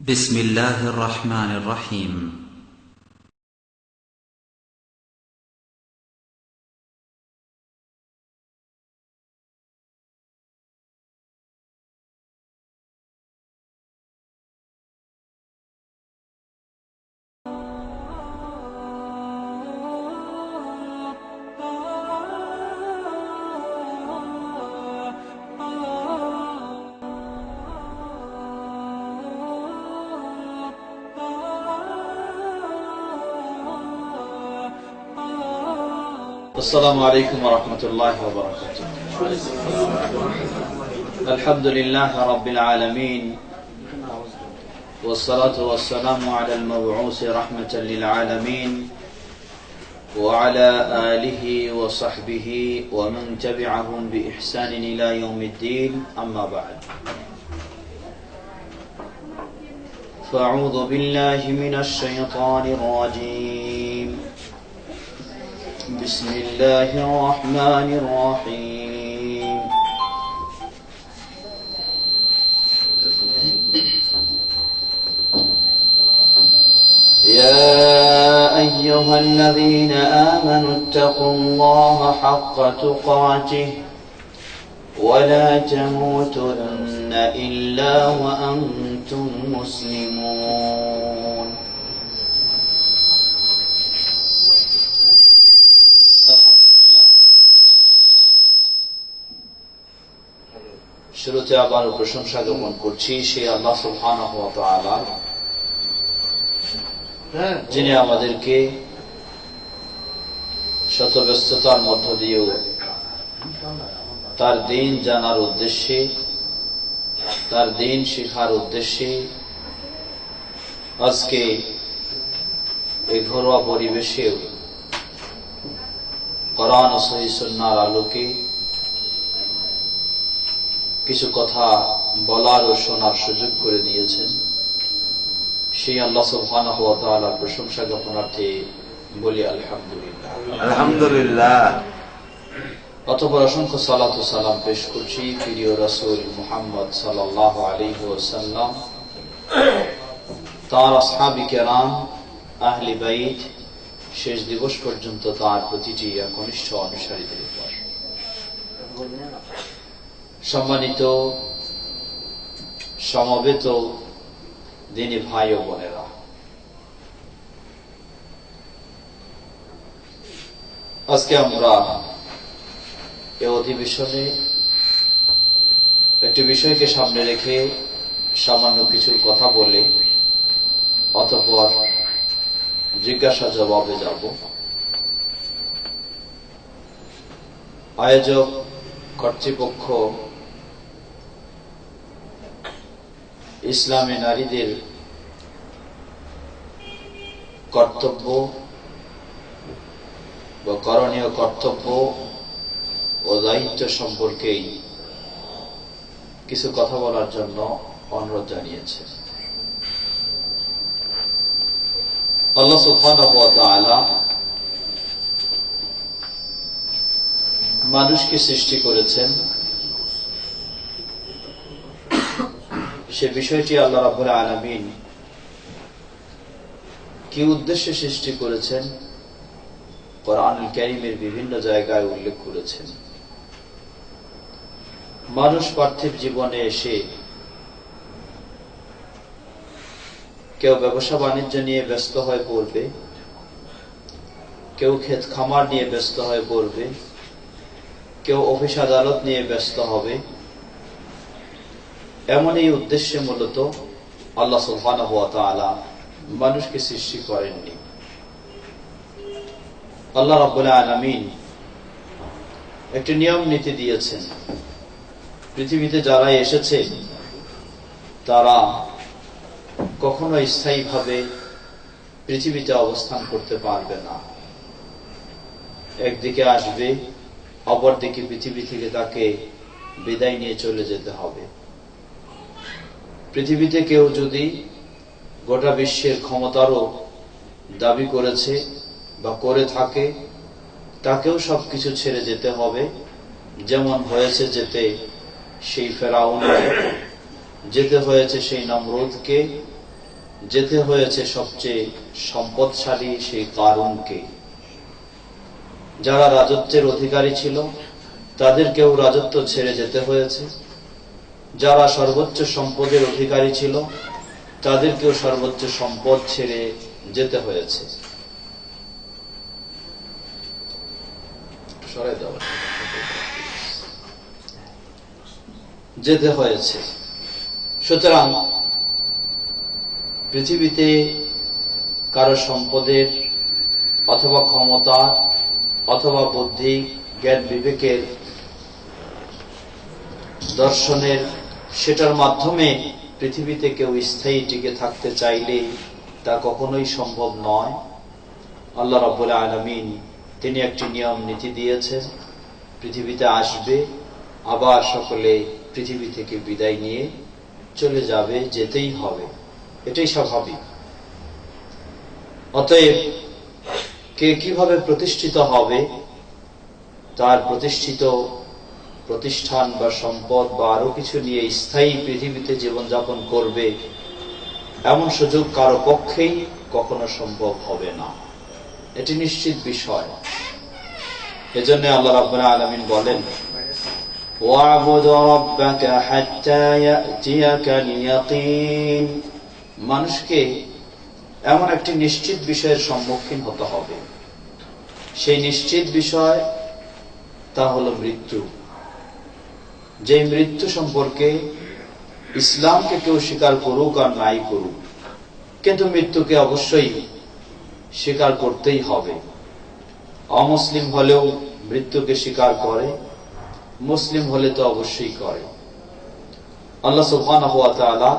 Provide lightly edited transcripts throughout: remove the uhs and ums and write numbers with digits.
بسم الله الرحمن الرحيم. السلام عليكم ورحمة الله وبركاته. الحمد لله رب العالمين، والصلاة والسلام على المبعوث رحمة للعالمين وعلى آله وصحبه ومن تبعهم بإحسان إلى يوم الدين، أما بعد. فأعوذ بالله من الشيطان الرجيم. بسم الله الرحمن الرحيم. يا أيها الذين آمنوا اتقوا الله حق تقاته ولا تموتن إلا وأنتم مسلمون. শুরুতে আবার প্রশংসা জ্ঞাপন করছি সেই আল্লাহ সুবহানাহু ওয়া তাআলা, যিনি আমাদেরকে শত ব্যস্ততার মধ্য দিয়েও তার দ্বীন জানার উদ্দেশ্যে, তার দ্বীন শিখার উদ্দেশ্যে আজকে এই ঘরোয়া পরিবেশে কোরআন ও সহিহ সুন্নাহর আলোকে কিছু কথা বলার ও শোনার সুযোগ করে দিয়েছেন। সেই আল্লাহ সুবহানাহু ওয়া তাআলার প্রশংসা জ্ঞাপনার্থে বলি আলহামদুলিল্লাহ। আলহামদুলিল্লাহ। অতঃপর অসংখ্য সালাত ও সালাম পেশ করছি প্রিয় রাসূল মুহাম্মদ সাল্লাল্লাহু আলাইহি ওয়াসাল্লাম, তার আসহাবে কেরাম, আহলে বাইত, শেষ দিবস পর্যন্ত তার প্রতিটি একনিষ্ঠ অনুসারীদের উপর। সম্মানিত সমবেত দিনী ভাই ও বোনেরা, আজকে আমরা এই অধিবেশনে একটি বিষয়কে সামনে রেখে সামান্য কিছু কথা বলে অতঃপর জিজ্ঞাসা জবাবে যাব। আয়োজক কর্তৃপক্ষ ইসলামে নারীদের কর্তব্য বা করণীয় কর্তব্য ও দায়িত্ব সম্পর্কেই কিছু কথা বলার জন্য অনুরোধ জানিয়েছে। আল্লাহ সুবহানাহু ওয়া তাআলা মানুষকে সৃষ্টি করেছেন, সে বিষয়টি আল্লাহ রাব্বুল আলামিন কি উদ্দেশ্যে সৃষ্টি করেছেন কোরআনুল কারীমের বিভিন্ন জায়গায় উল্লেখ করেছেন। মানুষ পার্থিব জীবনে এসে কেউ ব্যবসা বাণিজ্য নিয়ে ব্যস্ত হয়ে পড়বে, কেউ ক্ষেত খামার নিয়ে ব্যস্ত হয়ে পড়বে, কেউ অফিস আদালত নিয়ে ব্যস্ত হবে। এমন এই উদ্দেশ্যে মূলত আল্লাহ সুবহানাহু ওয়া তাআলা মানুষকে সৃষ্টি করেননি। আল্লাহ রাব্বুল আলামিন একটি নিয়ম নীতি দিয়েছেন। পৃথিবীতে যারা এসেছে তারা কখনো স্থায়ীভাবে পৃথিবীতে অবস্থান করতে পারবে না। একদিকে আসবে, অপরদিকে পৃথিবী থেকে তাকে বিদায় নিয়ে চলে যেতে হবে। পৃথিবীতে কেউ যদি গোটা বিশ্বের ক্ষমতারও দাবি করেছে বা করে থাকে, তাকেও সবকিছু ছেড়ে যেতে হবে। যেমন হয়েছে যেতে সেই ফেরাউনকে, যেতে হয়েছে সেই নমরুদকে, যেতে হয়েছে সবচেয়ে সম্পদশালী সেই কারুনকে। যারা রাজত্বের অধিকারী ছিল তাদেরকেও রাজত্ব ছেড়ে যেতে হয়েছে, যারা সর্বোচ্চ সম্পদের অধিকারী ছিল তাদেরকেও সর্বোচ্চ সম্পদ ছেড়ে যেতে হয়েছে। যেতে হয়েছে। সুতরাং পৃথিবীতে কারো সম্পদের অথবা ক্ষমতা অথবা বুদ্ধি, জ্ঞান, বিবেকের, দর্শনের, সেটার মাধ্যমে পৃথিবীতে কেউ স্থায়ী টিকে থাকতে চাইলে তা কখনোই সম্ভব নয়। আল্লাহ রাব্বুল আলামিন তিনি একটি নিয়ম নীতি দিয়েছেন, পৃথিবীতে আসবে, আবার সকলে পৃথিবী থেকে বিদায় নিয়ে চলে যাবে, যেতেই হবে, এটাই স্বাভাবিক। অতএব কে কিভাবে প্রতিষ্ঠিত হবে, তার প্রতিষ্ঠিত প্রতিষ্ঠান বা সম্পদ বা আরো কিছু নিয়ে স্থায়ী পৃথিবীতে জীবনযাপন করবে, এমন সুযোগ কারো পক্ষেই কখনো সম্ভব হবে না, এটি নিশ্চিত বিষয়। এজন্য আল্লাহ রাব্বুল আলামিন বলেন, ওয়া'বুদ রাব্বাকা হাত্তা ইয়াতিয়াকাল ইয়াকিন। মানুষকে এমন একটি নিশ্চিত বিষয়ের সম্মুখীন হতে হবে, সেই নিশ্চিত বিষয় তা হলো মৃত্যু। যে মৃত্যু সম্পর্কে ইসলামকে কেউ স্বীকার করুক আর নাই করুক, কিন্তু মৃত্যুকে অবশ্যই স্বীকার করতেই হবে। অমুসলিম হলেও মৃত্যুকে স্বীকার করে, মুসলিম হলে তো অবশ্যই করে। আল্লাহ সুবহানাহু ওয়া তাআলা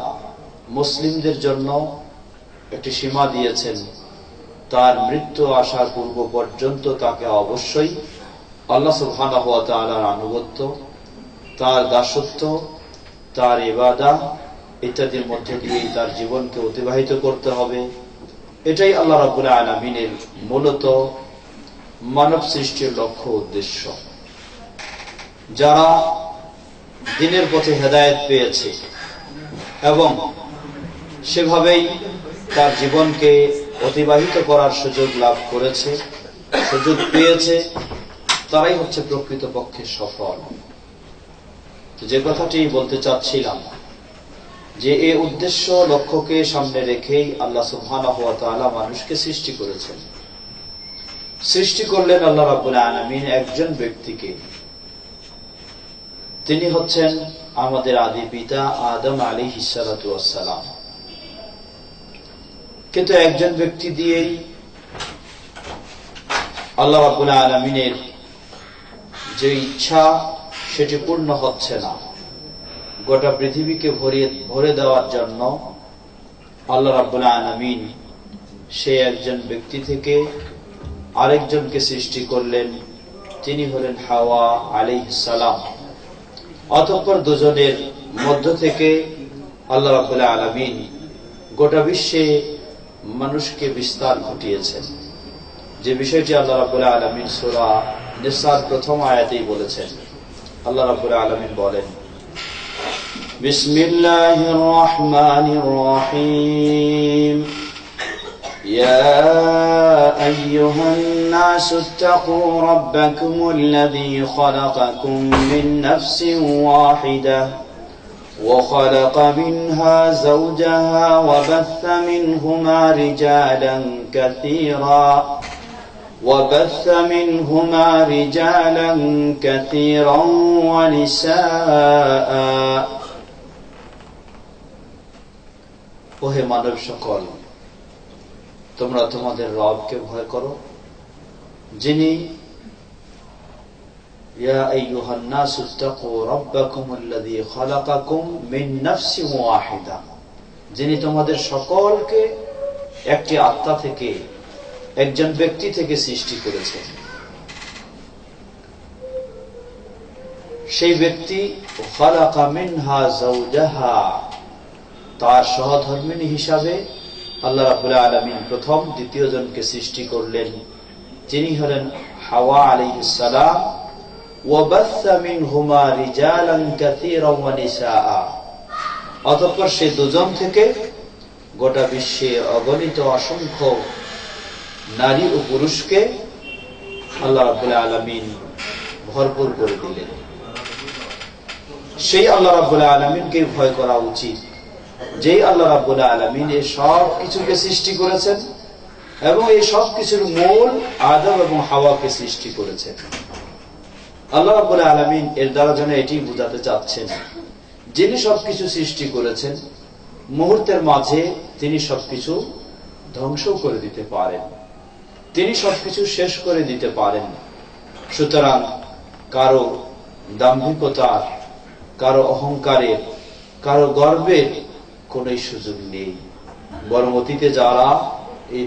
মুসলিমদের জন্য একটি সীমা দিয়েছেন, তার মৃত্যু আসার পূর্ব পর্যন্ত তাকে অবশ্যই আল্লাহ সুবহানাহু ওয়া তাআলার আনুগত্য, তার দাসত্ব, তার ইবাদত ইত্যাদির মধ্যে দিয়ে তার জীবনকে অতিবাহিত করতে হবে। এটাই আল্লাহ রাব্বুল আলামিনের মূলত মানব সৃষ্টির লক্ষ্য উদ্দেশ্য। যারা দ্বীনের পথে হেদায়েত পেয়েছে এবং সেভাবেই তার জীবনকে অতিবাহিত করার সুযোগ লাভ করেছে, সুযোগ পেয়েছে, তারাই হচ্ছে প্রকৃতপক্ষে সফল। যে কথাটি বলতে চাচ্ছিলাম, যে এই উদ্দেশ্য লক্ষ্যকে সামনে রেখেই আল্লাহ সুবহানাহু ওয়া তাআলা মানুষকে সৃষ্টি করেছেন। সৃষ্টি করলেন আল্লাহ রাব্বুল আলামিন একজন ব্যক্তিকে, তিনি হচ্ছেন আমাদের আদি পিতা আদম আলাইহিস সালাতু ওয়াস সালাম। কিন্তু একজন ব্যক্তি দিয়েই আল্লাহ রাব্বুল আলামিনের যে ইচ্ছা সেটি পূর্ণ হচ্ছে না। গোটা পৃথিবীকে ভরে দেওয়ার জন্য আল্লাহ রাব্বুল আলামিন সে একজন ব্যক্তি থেকে আরেকজনকে সৃষ্টি করলেন, তিনি হলেন হাওয়া আলাইহিস সালাম। অতঃপর দুজনের মধ্য থেকে আল্লাহ রাব্বুল আলামিন গোটা বিশ্বে মানুষকে বিস্তার ঘটিয়েছেন, যে বিষয়টি আল্লাহ রাব্বুল আলামিন সূরা নিসার প্রথম আয়াতেই বলেছেন। আল্লাহ রাব্বুল আলামিন বলেন, বিসমিল্লাহির রহমানির রহিম, ইয়া আইয়ুহান নাসু ইত্তাকু রাব্বাকুমুল্লাযী খালাকাকুম মিন নাফসিন ওয়াহিদাহ وخلق منها زوجها وبث منهما رجالا كثيرا ونساء। ওহে মানব সকল, তোমরা তোমাদের রবকে ভয় করো, যিনি ইয়া আইয়ুহান নাসু ইত্তাকু রাব্বাকুমুল্লাযী খালাকাকুম মিন নাফসিন ওয়াহিদা, যিনি তোমাদের সকলকে একটি আত্মা থেকে, একজন ব্যক্তি থেকে সৃষ্টি করেছেন। সেই ব্যক্তি খালাকা মিনহা যাওজাহা, তার সহধর্মিণী হিসাবে আল্লাহ রাব্বুল আলামিন প্রথম দ্বিতীয় জনকে সৃষ্টি করলেন, যিনি হলেন হাওয়া আলাইহিস সালাম। ওয়াবাসসা মিনহুমা রিজালান কাসীরান ওয়া নিসাআ, অতঃপর সেই দুজন থেকে গোটা বিশ্বে অগণিত অসংখ্য নারী ও পুরুষকে আল্লাহ রাব্বুল আলামিন ভরপুর করে দিলেন। সেই আল্লাহ রাব্বুল আলামিনকে ভয় করা উচিত, যেই আল্লাহ রাব্বুল আলামিন এই সব কিছুকে সৃষ্টি করেছেন এবং এই সব কিছুর মূল আদম এবং হাওয়াকে সৃষ্টি করেছেন। আল্লাহ রাব্বুল আলামিন এর দ্বারা যেন এটি বোঝাতে চাচ্ছেন, যিনি সবকিছু সৃষ্টি করেছেন মুহূর্তের মাঝে তিনি সবকিছু ধ্বংস করে দিতে পারেন, তিনি সবকিছু শেষ করে দিতে পারেন। সুতরাং কারো দাম্ভিকতার, কারো অহংকারের, কারো গর্বের কোন সুযোগ নেই। বরং অতীতে যারা এই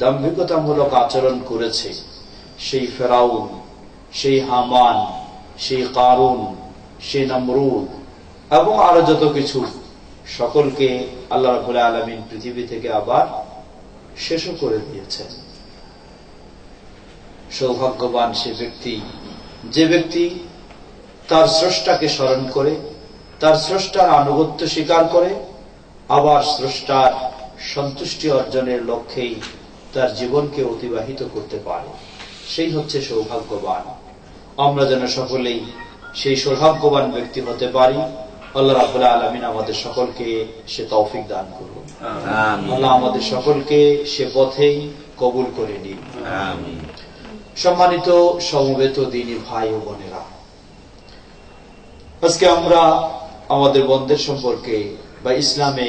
দাম্ভিকতামূলক আচরণ করেছে, সেই ফেরাউন, সেই হামান, সেই কারুন, সেই নমরুদ এবং আরো যত কিছু, সকলকে আল্লাহ রাব্বুল আলামিন পৃথিবী থেকে আবার শেষ করে দিয়েছেন। সৌভাগ্যবান সে ব্যক্তি, যে ব্যক্তি তার স্রষ্টাকে স্মরণ করে, তার স্রষ্টার আনুগত্য স্বীকার করে, আবার স্রষ্টার সন্তুষ্টি অর্জনের লক্ষ্যেই তার জীবনকে অতিবাহিত করতে পারে, সেই হচ্ছে সৌভাগ্যবান। আমরা যেন সকলেই সেই সৌভাগ্যবান ব্যক্তি হতে পারি। আল্লাহ রাব্বুল আলামিন আমাদের সকলকে সে তৌফিক দান করুন। আল্লাহ আমাদের সকলকে সে পথেই কবুল করে নিন। সম্মানিত সমবেত দ্বীনী ভাই ও বোনেরা, আজকে আমরা আমাদের বোনদের সম্পর্কে বা ইসলামে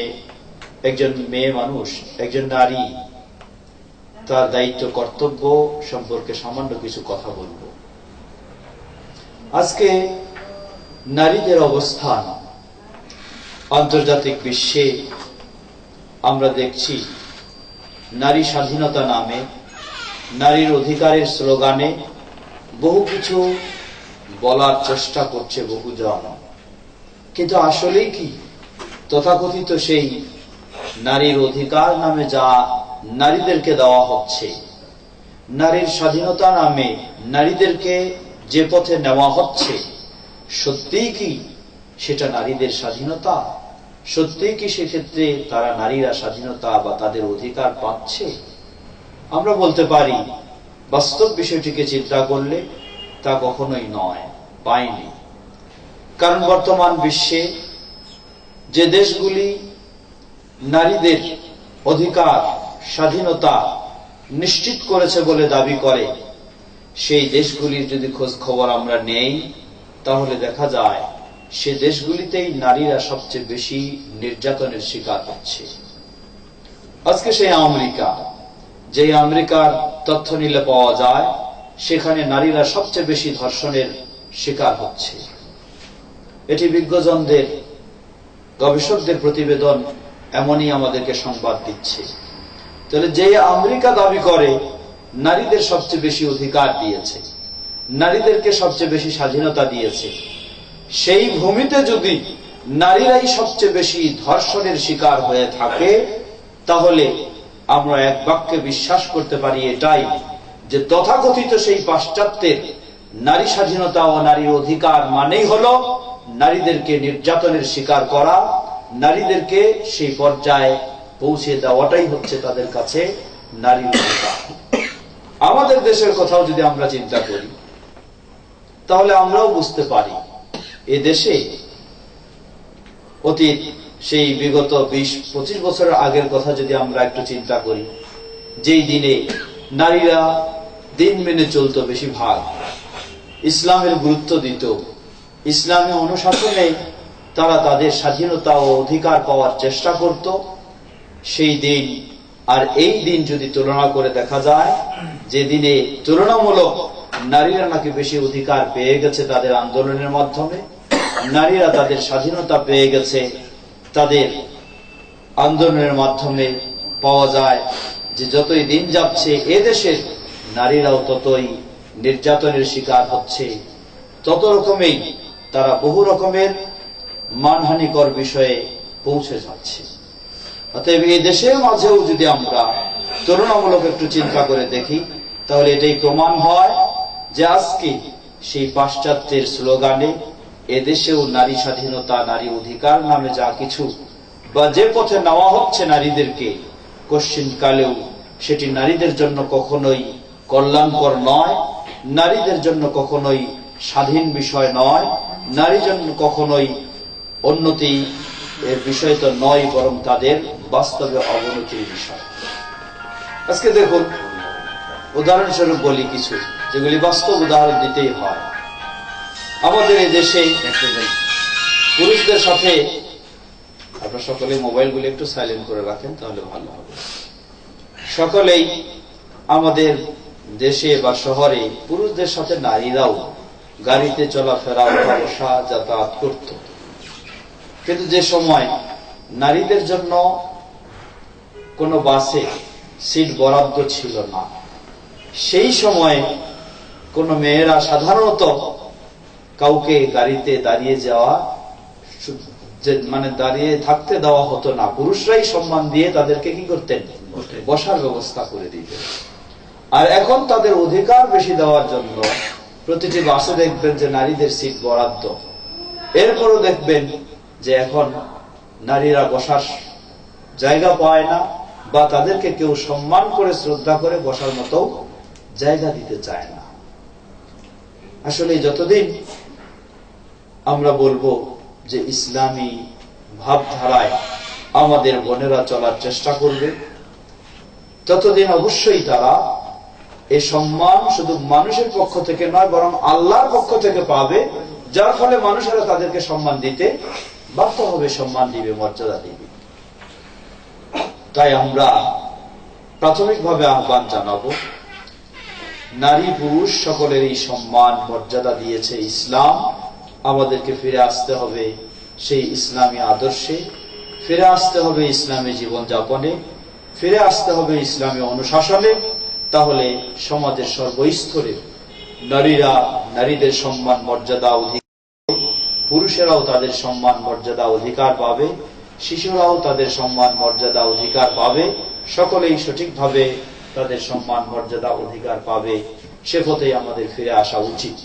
একজন মেয়ে মানুষ, একজন নারী, তার দায়িত্ব কর্তব্য সম্পর্কে সামান্য কিছু কথা বলব। আজকে নারীদের অবস্থান আন্তর্জাতিক বিশ্বে আমরা দেখছি, নারী স্বাধীনতা নামে, নারীর অধিকারের স্লোগানে বহু কিছু বলার চেষ্টা করছে বহুজন। কিন্তু আসলেই কি তথাকথিত সেই নারীর অধিকার নামে যা নারীদেরকে দেওয়া হচ্ছে, নারীর স্বাধীনতা নামে নারীদেরকে যে পথে নেওয়া হচ্ছে, সত্যিই কি সেটা নারীদের স্বাধীনতা? সত্যিই কি সেক্ষেত্রে তারা নারীরা স্বাধীনতা বা তাদের অধিকার পাচ্ছে? আমরা বলতে পারি, বাস্তব বিষয়টিকে চিন্তা করলে তা কখনোই নয়, পায়নি। কারণ বর্তমান বিশ্বে যে দেশগুলি নারীদের অধিকার, স্বাধীনতা নিশ্চিত করেছে বলে দাবি করে, সেই দেশগুলির যদি খোঁজ খবর আমরা নেই, তাহলে দেখা যায় সে দেশগুলিতেই নারীরা সবচেয়ে বেশি নির্যাতনের শিকার হচ্ছে। আজকে সেই আমেরিকা, যে আমেরিকার তথ্য নিলে পাওয়া যায়, সেখানে নারীরা সবচেয়ে বেশি ধর্ষণের শিকার হচ্ছে। এটি বিজ্ঞজনদের, গবেষকদের প্রতিবেদন এমনই আমাদেরকে সংবাদ দিচ্ছে। তাহলে যে আমেরিকা দাবি করে নারীদের সবচেয়ে বেশি অধিকার দিয়েছে, নারীদেরকে সবচেয়ে বেশি স্বাধীনতা দিয়েছে, সেই ভূমিতে যদি নারীরাই সবচেয়ে বেশি ধর্ষণের শিকার হয়ে থাকে, তাহলে আমরা এক বাক্যে বিশ্বাস করতে পারি এটাই, যে তথাকথিত সেই পাশ্চাত্যের নারী স্বাধীনতা ও নারীর অধিকার মানেই হলো নারীদেরকে নির্যাতনের শিকার করা, নারীদেরকে সেই পর্যায়ে পৌঁছে দেওয়াটাই হচ্ছে তাদের কাছে নারীর অধিকার। আমাদের দেশের কথাও যদি আমরা চিন্তা করি, তাহলে আমরাও বুঝতে পারি, এ দেশে অতীত সেই বিগত 20-25 বছরের আগের কথা যদি আমরা একটু চিন্তা করি, যেই দিনে নারীরা দিন মেনে চলত, বেশিরভাগ ইসলামের গুরুত্ব দিত, ইসলামী অনুশাসনে তারা তাদের স্বাধীনতা ও অধিকার পাওয়ার চেষ্টা করত, সেই দিন আর এই দিন যদি তুলনা করে দেখা যায়, যে দিনে তুলনামূলক নারীরা নাকি বেশি অধিকার পেয়ে গেছে তাদের আন্দোলনের মাধ্যমে, নারীরা তাদের স্বাধীনতা পেয়ে গেছে তাদের আন্দোলনের মাধ্যমে, পাওয়া যায় যে যতই দিন যাচ্ছে এদেশের নারীরাও ততই নির্যাতনের শিকার হচ্ছে, তত রকমেই তারা বহু রকমের মানহানিকর বিষয়ে পৌঁছে যাচ্ছে। অতএব এই দেশের মাঝেও যদি আমরা তুলনামূলক একটু চিন্তা করে দেখি, তাহলে এটাই প্রমাণ হয় যে আজকে সেই পাশ্চাত্যের স্লোগানে এদেশেও নারী স্বাধীনতা, নারী অধিকার নামে যা কিছু বা যে পথে নেওয়া হচ্ছে নারীদেরকে, কশ্চিন কালেও সেটি নারীদের জন্য কখনোই কল্যাণকর নয়, নারীদের জন্য কখনোই স্বাধীন বিষয় নয়, নারীর জন্য কখনোই উন্নতি এর বিষয় তো নয়, বরং তাদের বাস্তবে অবনতির বিষয়। আজকে দেখুন, উদাহরণস্বরূপ বলি কিছু, যেগুলি বাস্তব উদাহরণ দিতেই হয়। আমাদের এই দেশে পুরুষদের সাথে, আপনারা সকলে মোবাইলগুলি একটু সাইলেন্ট করে রাখেন তাহলে ভালো হবে। সকলেই আমাদের দেশে বা শহরে পুরুষদের সাথে নারীরাও গাড়িতে চলাফেরা, উঠা বসা, যাতায়াত করত। কিন্তু যে সময় নারীদের জন্য কোনো বাসে সিট বরাদ্দ ছিল না, সেই সময় কোন মেয়েরা সাধারণত কাউকে গাড়িতে দাঁড়িয়ে যাওয়া, মানে দাঁড়িয়ে থাকতে দেওয়া হতো না, পুরুষরাই সম্মান দিয়ে তাদেরকে কি করতেন, বসার ব্যবস্থা করে দিতেন। আর এখন তাদের অধিকার বেশি দেওয়ার জন্য প্রতিটি বাসে দেখবেন যে নারীদের সিট বরাদ্দ। এরপরও দেখবেন যে এখন নারীরা বসার জায়গা পায় না, বা তাদেরকে কেউ সম্মান করে শ্রদ্ধা করে বসার মতো জায়গা দিতে চায় না। আসলে যতদিন আমরা বলবো যে ইসলামী ভাবধারায় আমাদের বোনেরা চলার চেষ্টা করবে, ততদিন অবশ্যই তারা এই সম্মান শুধু মানুষের পক্ষ থেকে নয়, বরং আল্লাহর পক্ষ থেকে পাবে, যার ফলে মানুষেরা তাদেরকে সম্মান দিতে বাধ্য হবে, সম্মান দিবে, মর্যাদা দিবে। তাই আমরা প্রাথমিকভাবে আহ্বান জানাবো, নারী পুরুষ সকলের এই সম্মান মর্যাদা দিয়েছে ইসলাম। আমাদেরকে ফিরে আসতে হবে সেই ইসলামী আদর্শে, ফিরে আসতে হবে ইসলামী জীবনযাপনে, ফিরে আসতে হবে ইসলামী অনুশাসনে। তাহলে সমাজের সর্বস্তরে নারীরা নারীদের সম্মান মর্যাদা অধিকার, পুরুষেরাও তাদের সম্মান মর্যাদা অধিকার পাবে, শিশুরাও তাদের সম্মান মর্যাদা অধিকার পাবে, সকলেই সঠিকভাবে তাদের সম্মান মর্যাদা অধিকার পাবে। সে পথেই আমাদের ফিরে আসা উচিত।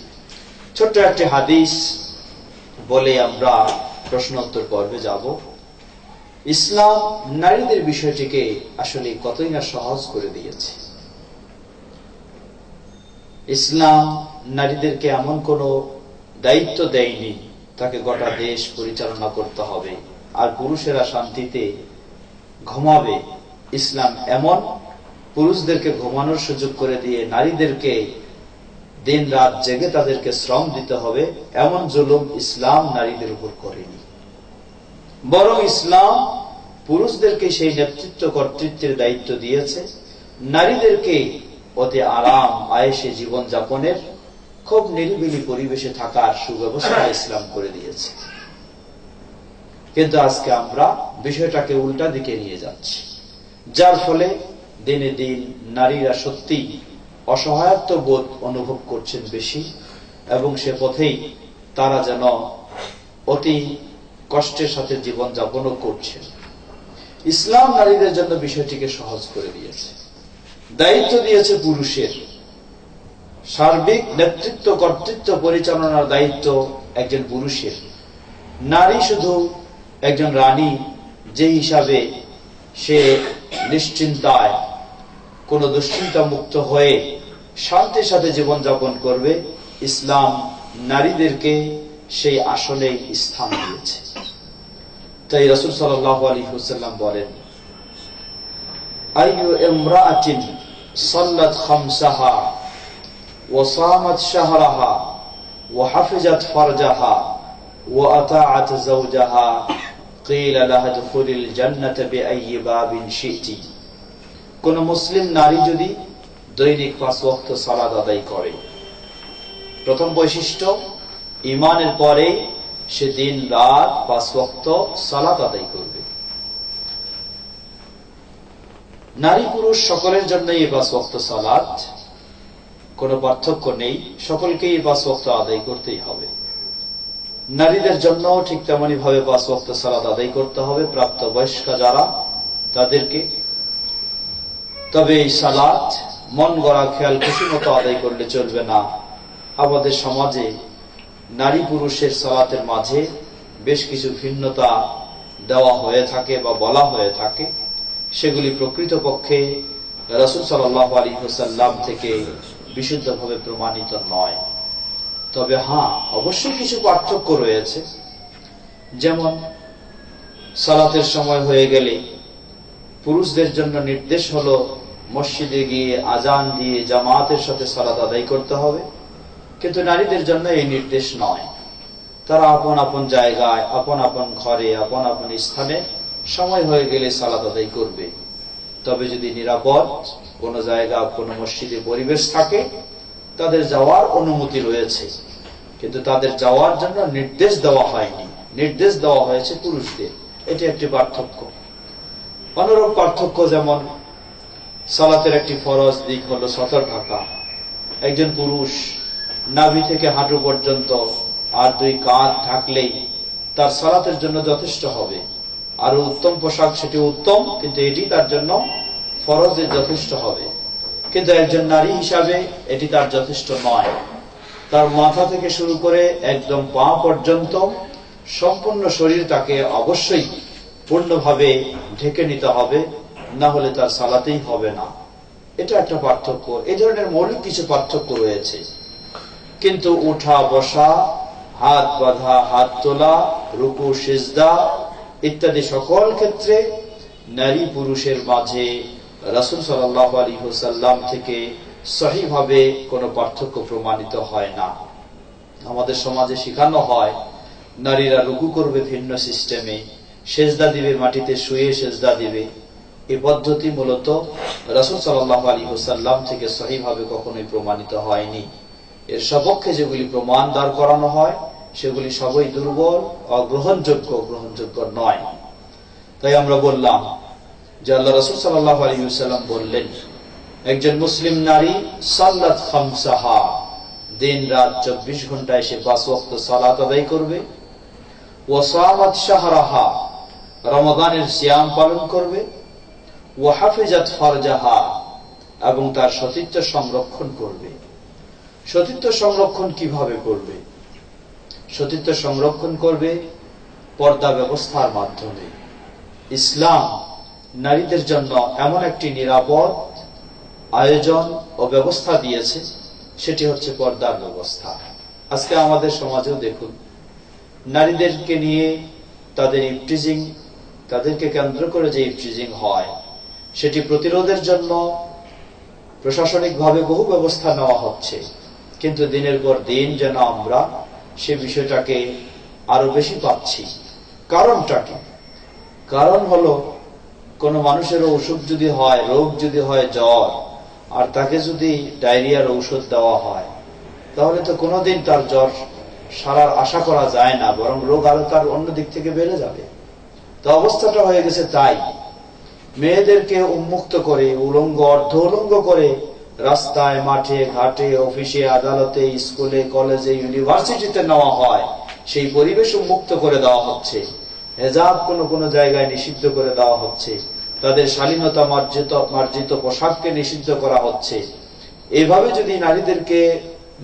ছোট্ট একটি হাদিস বলে আমরা প্রশ্ন উত্তর পর্বে যাব। ইসলাম নারীদের বিষয়টিকে আসলে কতই না সহজ করে দিয়েছে। ইসলাম নারীদেরকে এমন কোন দায়িত্ব দেয়নি তাকে গোটা দেশ পরিচালনা করতে হবে আর পুরুষেরা শান্তিতে ঘুমাবে। ইসলাম এমন পুরুষদেরকে ঘুমানোর সুযোগ করে দিয়ে নারীদেরকে দিন রাত জেগে তাদেরকে শ্রম দিতে হবে, এমন জুলুম ইসলাম নারীদের উপর করেনি। বরং ইসলাম পুরুষদেরকে সেই নেতৃত্ব কর্তৃত্বের দায়িত্ব দিয়েছে, নারীদেরকে অতি আরাম আয়েশে জীবন যাপনের, খুব নিরিবিলি পরিবেশে থাকার সুব্যবস্থা ইসলাম করে দিয়েছে। কিন্তু আজকে আমরা বিষয়টাকে উল্টা দিকে নিয়ে যাচ্ছি, যার ফলে দিনে দিন নারীরা সত্যি অসহায়ত্ব বোধ অনুভব করছেন বেশি, এবং সে পথেই তারা যেন অতি কষ্টের সাথে জীবন যাপনও করছেন। ইসলাম নারীদের জন্য বিষয়টিকে সহজ করে দিয়েছে, দায়িত্ব দিয়েছে পুরুষের, সার্বিক নেতৃত্ব কর্তৃত্ব পরিচালনার দায়িত্ব একজন পুরুষের। নারী শুধু একজন রানী, যে হিসাবে সে নিশ্চিন্তায় কোন দুশ্চিন্তা মুক্ত হয়ে শান্তির সাথে জীবন যাপন করবে, ইসলাম নারীদেরকে সেই আসলে স্থান দিয়েছে। তাই রাসূল সাল্লাল্লাহু আলাইহি ওয়াসাল্লাম বলেন, আইয়ু ইমরাআতিন সাল্লাত খামসাহা ওয়া সামাত শাহরাহা ওয়া হাফিজাত ফারজাহা ওয়া আতাআত যাওজাহা কিলা লাহা দুখুলিল জান্নাতা বিআইয়ি বাবিন শি'তি। কোন মুসলিম নারী যদি দৈনিক 5 ওয়াক্ত সালাত আদায় করে, প্রথম বৈশিষ্ট্য ঈমানের পরে সে দিন রাত 5 ওয়াক্ত সালাত আদায় করবে। নারী পুরুষ সকলের জন্য এই 5 ওয়াক্ত সালাত, কোনো পার্থক্য নেই, সকলকে এই 5 ওয়াক্ত আদায় করতেই হবে। নারীদের জন্য ঠিক তেমনি ভাবে 5 ওয়াক্ত সালাত আদায় করতে হবে, প্রাপ্তবয়স্কা যারা তাদেরকে। তবে এই সালাত মন গড়া খেয়াল খুশি মতো আদায় করলে চলবে না। আমাদের সমাজে নারী পুরুষের সালাতের মাঝে বেশ কিছু ভিন্নতা দেওয়া হয়ে থাকে বা বলা হয়ে থাকে, সেগুলি প্রকৃতপক্ষে রাসূল সাল্লাল্লাহু আলাইহি ওয়াসাল্লাম থেকে বিশুদ্ধভাবে প্রমাণিত নয়। তবে হ্যাঁ, অবশ্যই কিছু পার্থক্য রয়েছে। যেমন সালাতের সময় হয়ে গেলে পুরুষদের জন্য নির্দেশ হলো মসজিদে গিয়ে আজান দিয়ে জামাতের সাথে সালাত আদায় করতে হবে, কিন্তু নারীদের জন্য এই নির্দেশ নয়। তারা আপন আপন জায়গায়, আপন আপন ঘরে, আপন আপন স্থানে সময় হয়ে গেলে সালাত আদায় করবে। তবে যদি নিরাপদ কোন জায়গা, কোন মসজিদে পরিবেশ থাকে, তাদের যাওয়ার অনুমতি রয়েছে, কিন্তু তাদের যাওয়ার জন্য নির্দেশ দেওয়া হয়নি, নির্দেশ দেওয়া হয়েছে পুরুষদের। এটি একটি পার্থক্য। অনুরূপ পার্থক্য যেমন সালাতের একটি ফরজ দিক হলো সতর ঢাকা। একজন পুরুষ নাভি থেকে হাঁটু পর্যন্ত আর 2 কাঁধ ঢাকলেই তার সালাতের জন্য যথেষ্ট হবে। আরো উত্তম পোশাক সেটি উত্তম, কিন্তু এটি তার জন্য ফরজের যথেষ্ট হবে। কিন্তু একজন নারী হিসাবে এটি তার যথেষ্ট নয়। তার মাথা থেকে শুরু করে একদম পা পর্যন্ত সম্পূর্ণ শরীর তাকে অবশ্যই পূর্ণভাবে ঢেকে নিতে হবে, না হলে তার সালাতেই হবে না। এটা একটা পার্থক্য। এই ধরনের মৌলিক কিছু পার্থক্য রয়েছে। কিন্তু উঠা বসা, হাত বাঁধা, হাত তোলা, রুকু সিজদা ইত্যাদি সকল ক্ষেত্রে নারী পুরুষের মাঝে রাসূল সাল্লাল্লাহু আলাইহি ওয়াসাল্লাম থেকে সহিভাবে কোনো পার্থক্য প্রমাণিত হয় না। আমাদের সমাজে শেখানো হয় নারীরা রুকু করবে ভিন্ন সিস্টেমে, সেজদা দিবে মাটিতে শুয়ে সেজদা দিবে। এই পদ্ধতি মূলত রাসূল সাল্লাল্লাহু আলাইহি ওয়াসাল্লাম থেকে সহিভাবে কখনোই প্রমাণিত হয়নি। এর সপক্ষে যেগুলি প্রমাণ দাঁড় করানো হয় সেগুলি সবই দুর্বল, অগ্রহণযোগ্য, গ্রহণযোগ্য নয়। তাই আমরা বললাম যে আল্লাহ রাসূল সাল্লাল্লাহু আলাইহি ওয়াসাল্লাম বললেন, একজন মুসলিম নারী সাল্লাত খামসাহা, দিন রাত 24 ঘন্টায় সে 5 ওয়াক্ত সালাত আদায় করবে। ওয়া সামাত শাহরাহা, রমাদানের সিয়াম পালন করবে। ওয়া হাফিজাত ফারজাহা, এবং তার সতীত্ব সংরক্ষণ করবে। সতীত্ব সংরক্ষণ কিভাবে করবে? সতীত্ব সংরক্ষণ করবে পর্দা ব্যবস্থার মাধ্যমে। ইসলাম নারীদের জন্য এমন একটি নিরাপদ আয়োজন ও ব্যবস্থা দিয়েছে, সেটি হচ্ছে পর্দার ব্যবস্থা। আজকে আমাদের সমাজেও দেখুন, নারীদেরকে নিয়ে তাদের ইফটিজিং, তাদেরকে কেন্দ্র করে যে ইফটিজিং হয়, সেটি প্রতিরোধের জন্য প্রশাসনিকভাবে বহু ব্যবস্থা নেওয়া হচ্ছে। কিন্তু দিনের পর দিন যেন আমরা সে বিষয়টাকে আরো বেশি পাচ্ছি। কারণটা কি? কারণ হলো, কোন মানুষের অসুখ যদি হয়, রোগ যদি হয় জ্বর, আর তাকে যদি ডায়রিয়ার ঔষধ দেওয়া হয়, তাহলে তো কোনোদিন তার জ্বর সারার আশা করা যায় না, বরং রোগ আরো তার অন্য দিক থেকে বেড়ে যাবে। তো অবস্থাটা হয়ে গেছে তাই। মেয়েদেরকে উন্মুক্ত করে, উলঙ্গ, অর্ধ উলঙ্গ করে রাস্তায়, মাঠে, ঘাটে, অফিসে, আদালতে, স্কুলে, কলেজে, ইউনিভার্সিটিতে নেওয়া হয়। সেই পরিবেশ উন্মুক্ত করে দেওয়া হচ্ছে। হেজাব কোন জায়গায় নিষিদ্ধ করে দেওয়া হচ্ছে। তাদের শালীনতা মার্জিত পোশাককে নিষিদ্ধ করা হচ্ছে। এইভাবে যদি নারীদেরকে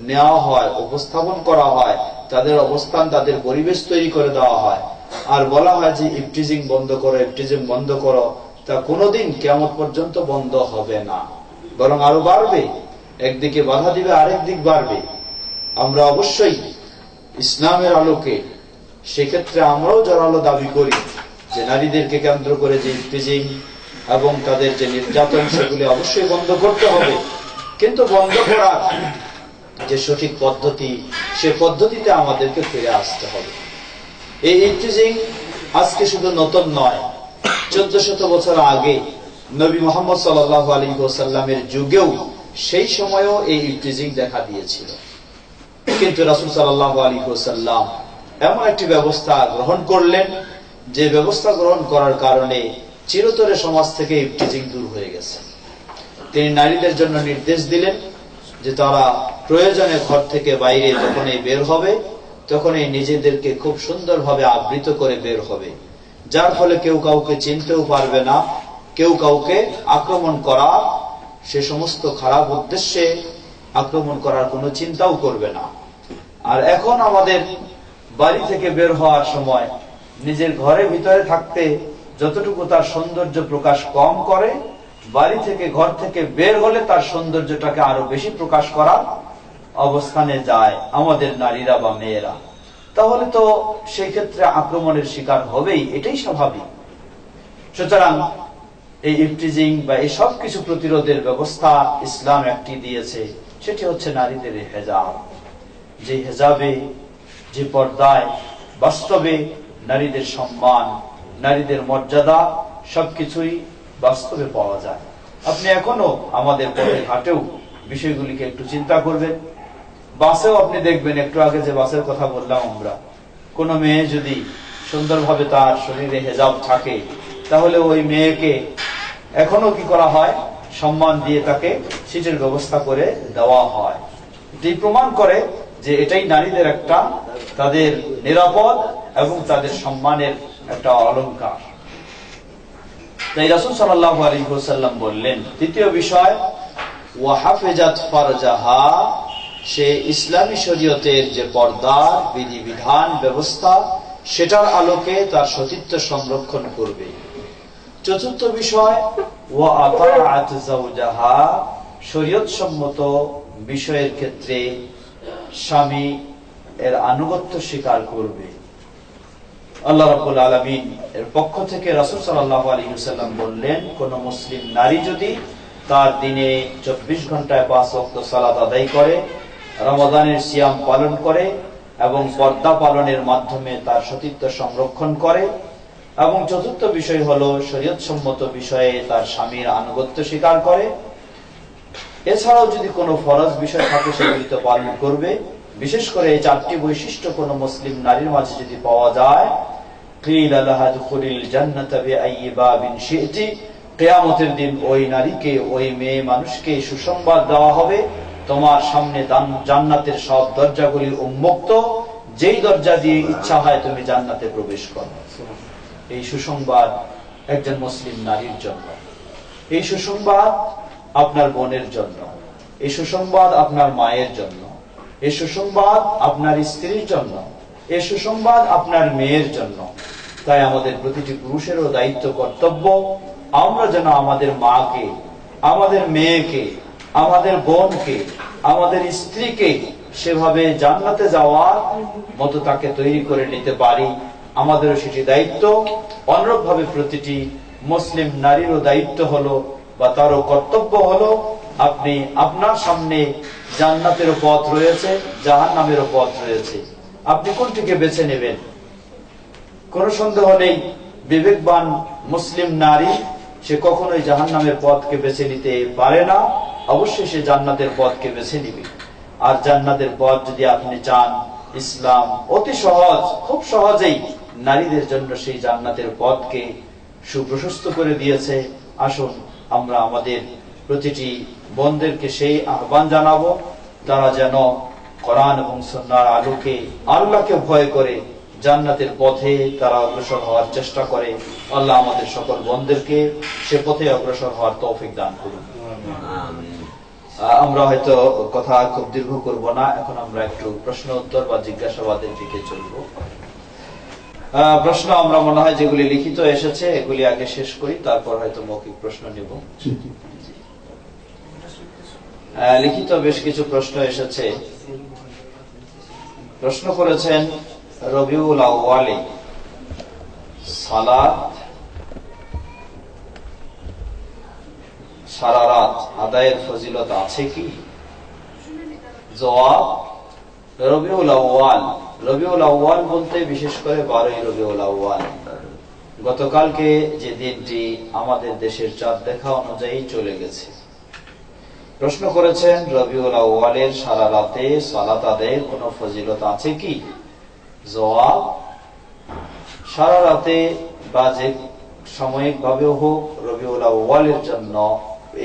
নেওয়া হয়, উপস্থাপন করা হয়, তাদের অবস্থান, তাদের পরিবেশ তৈরি করে দেওয়া হয়, আর বলা হয় যে ইফটিজিং বন্ধ করো, ইফটিজিং বন্ধ করো, তা কোনোদিন কিয়ামত পর্যন্ত বন্ধ হবে না, বরং আরো বাড়বে। একদিকে বাধা দিবে, আরেক দিক বাড়বে। আমরা অবশ্যই ইসলামের আলোকে সেক্ষেত্রে আমরাও জোরালো দাবি করি যে নারীদেরকে কেন্দ্র করে যে ইফটিজিং এবং তাদের যে নির্যাতন, সেগুলি অবশ্যই বন্ধ করতে হবে। কিন্তু বন্ধ করার যে সঠিক পদ্ধতি, সে পদ্ধতিতে আমাদেরকে ফিরে আসতে হবে। এই ইফটিজিং আজকে শুধু নতুন নয়, 1400 বছর আগে নবী মুহাম্মদ সাল্লাল্লাহু আলাইহি ওয়াসাল্লামের যুগেও, সেই সময়ও এই ইফটিজিং দেখা দিয়েছিল। কিন্তু রাসূল সাল্লাল্লাহু আলাইহি ওয়াসাল্লাম এমন একটি ব্যবস্থা গ্রহণ করলেন, যে ব্যবস্থা গ্রহণ করার কারণে চিরতরে সমাজ থেকে ইফটিজিং দূর হয়ে গেছে। তিনি নারীদের জন্য নির্দেশ দিলেন যে তারা প্রয়োজনে ঘর থেকে বাইরে যখনই বের হবে, তখনই নিজেদেরকে খুব সুন্দরভাবে আবৃত করে বের হবে, যার ফলে কেউ কাউকে চিনতেও পারবে না, কেউ কাউকে আক্রমণ করা, সে সমস্ত খারাপ উদ্দেশ্যে আক্রমণ করার কোনো চিন্তাও করবে না। আর এখন আমাদের বাড়ি থেকে বের হওয়ার সময় নিজের ঘরে ভিতরে থাকতে যতটুকু তার সৌন্দর্য প্রকাশ কম করে, বাড়ি থেকে ঘর থেকে বের হলে তার সৌন্দর্যটাকে আরো বেশি প্রকাশ করার অবস্থানে যায় আমাদের নারীরা বা মেয়েরা। তাহলে তো সেই ক্ষেত্রে আক্রমণের শিকার হবেই, এটাই স্বাভাবিক। সুতরাং এই ইফটিজিং বা এই সব কিছু প্রতিরোধের ব্যবস্থা ইসলাম একটি দিয়েছে, সেটি হচ্ছে নারীদের হেজাব। যে হেজাবে, যে পর্দায় বাস্তবে নারীদের সম্মান, নারীদের মর্যাদা সবকিছুই বাস্তবে পাওয়া যায়। আপনি এখনো আমাদের পথে ঘাটেও বিষয়গুলিকে একটু চিন্তা করবেন। বাসেও আপনি দেখবেন, একটু আগে যে বাসের কথা বললাম আমরা, কোন মেয়ে যদি সুন্দরভাবে তার শরীরে হেজাব থাকে, তাহলে ওই মেয়েকে এখনো কি করা হয়, সম্মান দিয়ে তাকে সিটের ব্যবস্থা করে দেওয়া হয়। এটি প্রমাণ করে যে এটাই নারীদের একটা, তাদের নিরাপদ এবং তাদের সম্মানের একটা অলংকার। তাই রাসূল সাল্লাল্লাহু আলাইহি ওয়াসাল্লাম বললেন, দ্বিতীয় বিষয়, ওয়া হাফিজাত ফারজাহা, সে ইসলামী শরীয়তের যে পর্দার বিধিবিধান ব্যবস্থা, সেটার আলোকে তার সতীত্ব সংরক্ষণ করবে। চতুর্থ বিষয়, ওয়া আতাআত যাওজাহা, শরীয়ত সম্মত বিষয়ের ক্ষেত্রে স্বামী এর আনুগত্য স্বীকার করবে। আল্লাহ রাব্বুল আলামিন এর পক্ষ থেকে রাসূল সাল্লাল্লাহু আলাইহি ওয়াসাল্লাম বললেন, কোন মুসলিম নারী যদি তার দিনে 24 ঘন্টায় 5 ওয়াক্ত সালাত আদায় করে, রমাদানের সিয়াম পালন করে এবং পর্দা পালনের মাধ্যমে তার সতীত্ব সংরক্ষণ করে, এবং চতুর্থ বিষয় হলো শরীয়ত সম্মত বিষয়ে তার স্বামীর আনুগত্য স্বীকার করে। এছাড়াও যদি কোনো ফরজ বিষয় থাকে সেগুলি তো পালন করবে। বিশেষ করে এই চারটি বৈশিষ্ট্য কোনো মুসলিম নারীর মাঝে যদি পাওয়া যায়, কিলা লাহা দুখুলিল জান্নাতা বিআইয়ি বাবিন শি'তি, কিয়ামতের দিন ওই নারীকে, ওই মেয়ে মানুষকে সুসংবাদ দেওয়া হবে, তোমার সামনে জান্নাতের সব দরজাগুলি উন্মুক্ত, যেই দরজা দিয়ে ইচ্ছা হয় তুমি জান্নাতে প্রবেশ করো। এই সুসংবাদ একজন মুসলিম নারীর জন্য, এই সুসংবাদ আপনার বোনের জন্য, এই সুসংবাদ আপনার মায়ের জন্য, এই সুসংবাদ আপনার স্ত্রীর জন্য, এই সুসংবাদ আপনার মেয়ের জন্য। তাই আমাদের প্রতিটি পুরুষেরও দায়িত্ব, কর্তব্য, আমরা যেন আমাদের মাকে, আমাদের মেয়েকে, আমাদের বোনকে, আমাদের স্ত্রীকে সেভাবে জান্নাতে যাওয়ার মতো তাকে তৈরি করে নিতে পারি, আমাদেরও সেটি দায়িত্ব। অনুরূপভাবে প্রতিটি মুসলিম নারীরও দায়িত্ব হলো বা তারও কর্তব্য হলো, আপনি আপনার সামনে জান্নাতেরও পথ রয়েছে, জাহান্নামেরও পথ রয়েছে, আপনি কোনটিকে বেছে নেবেন? কোনো সন্দেহ নেই, বিবেকবান মুসলিম নারী সে কখনোই জাহান্নামের পথকে বেছে নিতে পারে না, অবশ্যই সে জান্নাতের পথকে বেছে নিবে। আর জান্নাতের পথ যদি আপনি চান, ইসলাম অতি সহজ, খুব সহজেই নারীদের জন্য সেই জান্নাতের পথকে সুপ্রশস্ত করে দিয়েছে। আসুন আমরা আমাদের প্রতিটি বোনদেরকে সেই আহ্বান জানাবো, তারা যেন কোরআন এবং সুন্নাহর আলোকে আল্লাহকে ভয় করে জান্নাতের পথে তারা অগ্রসর হওয়ার চেষ্টা করে। আল্লাহ আমাদের সকল বোনদেরকে সে পথে অগ্রসর হওয়ার তৌফিক দান করুন। আমরা হয়তো কথা খুব দীর্ঘ করব না, এখন আমরা একটু প্রশ্ন উত্তর বা জিজ্ঞাসাবাদের দিকে চলব। প্রশ্ন আমরা মনে হয় যেগুলি লিখিত এসেছে এগুলি আগে শেষ করি, তারপর হয়তো মৌখিক প্রশ্ন নেব। লিখিত বেশ কিছু প্রশ্ন এসেছে। প্রশ্ন করেছেন, রবিউল আউয়ালে সালাত সারা রাত আদায়ের ফজিলত আছে কি? জবাব, রবিউল আউয়াল, রবিউল আউয়াল বলতে বিশেষ করে 12ই রবিউল আউয়াল, গতকালকে যে দিনটি আমাদের দেশের চাঁদ দেখা অনুযায়ী চলে গেছে। প্রশ্ন করেছেন, রবিউল আউয়ালের সারা রাতে সালাত আদায়ের কোন ফজিলত আছে কি? জবাব, সারা রাতে বা যে সাময়িক ভাবেও হোক, রবিউল আউয়ালের জন্য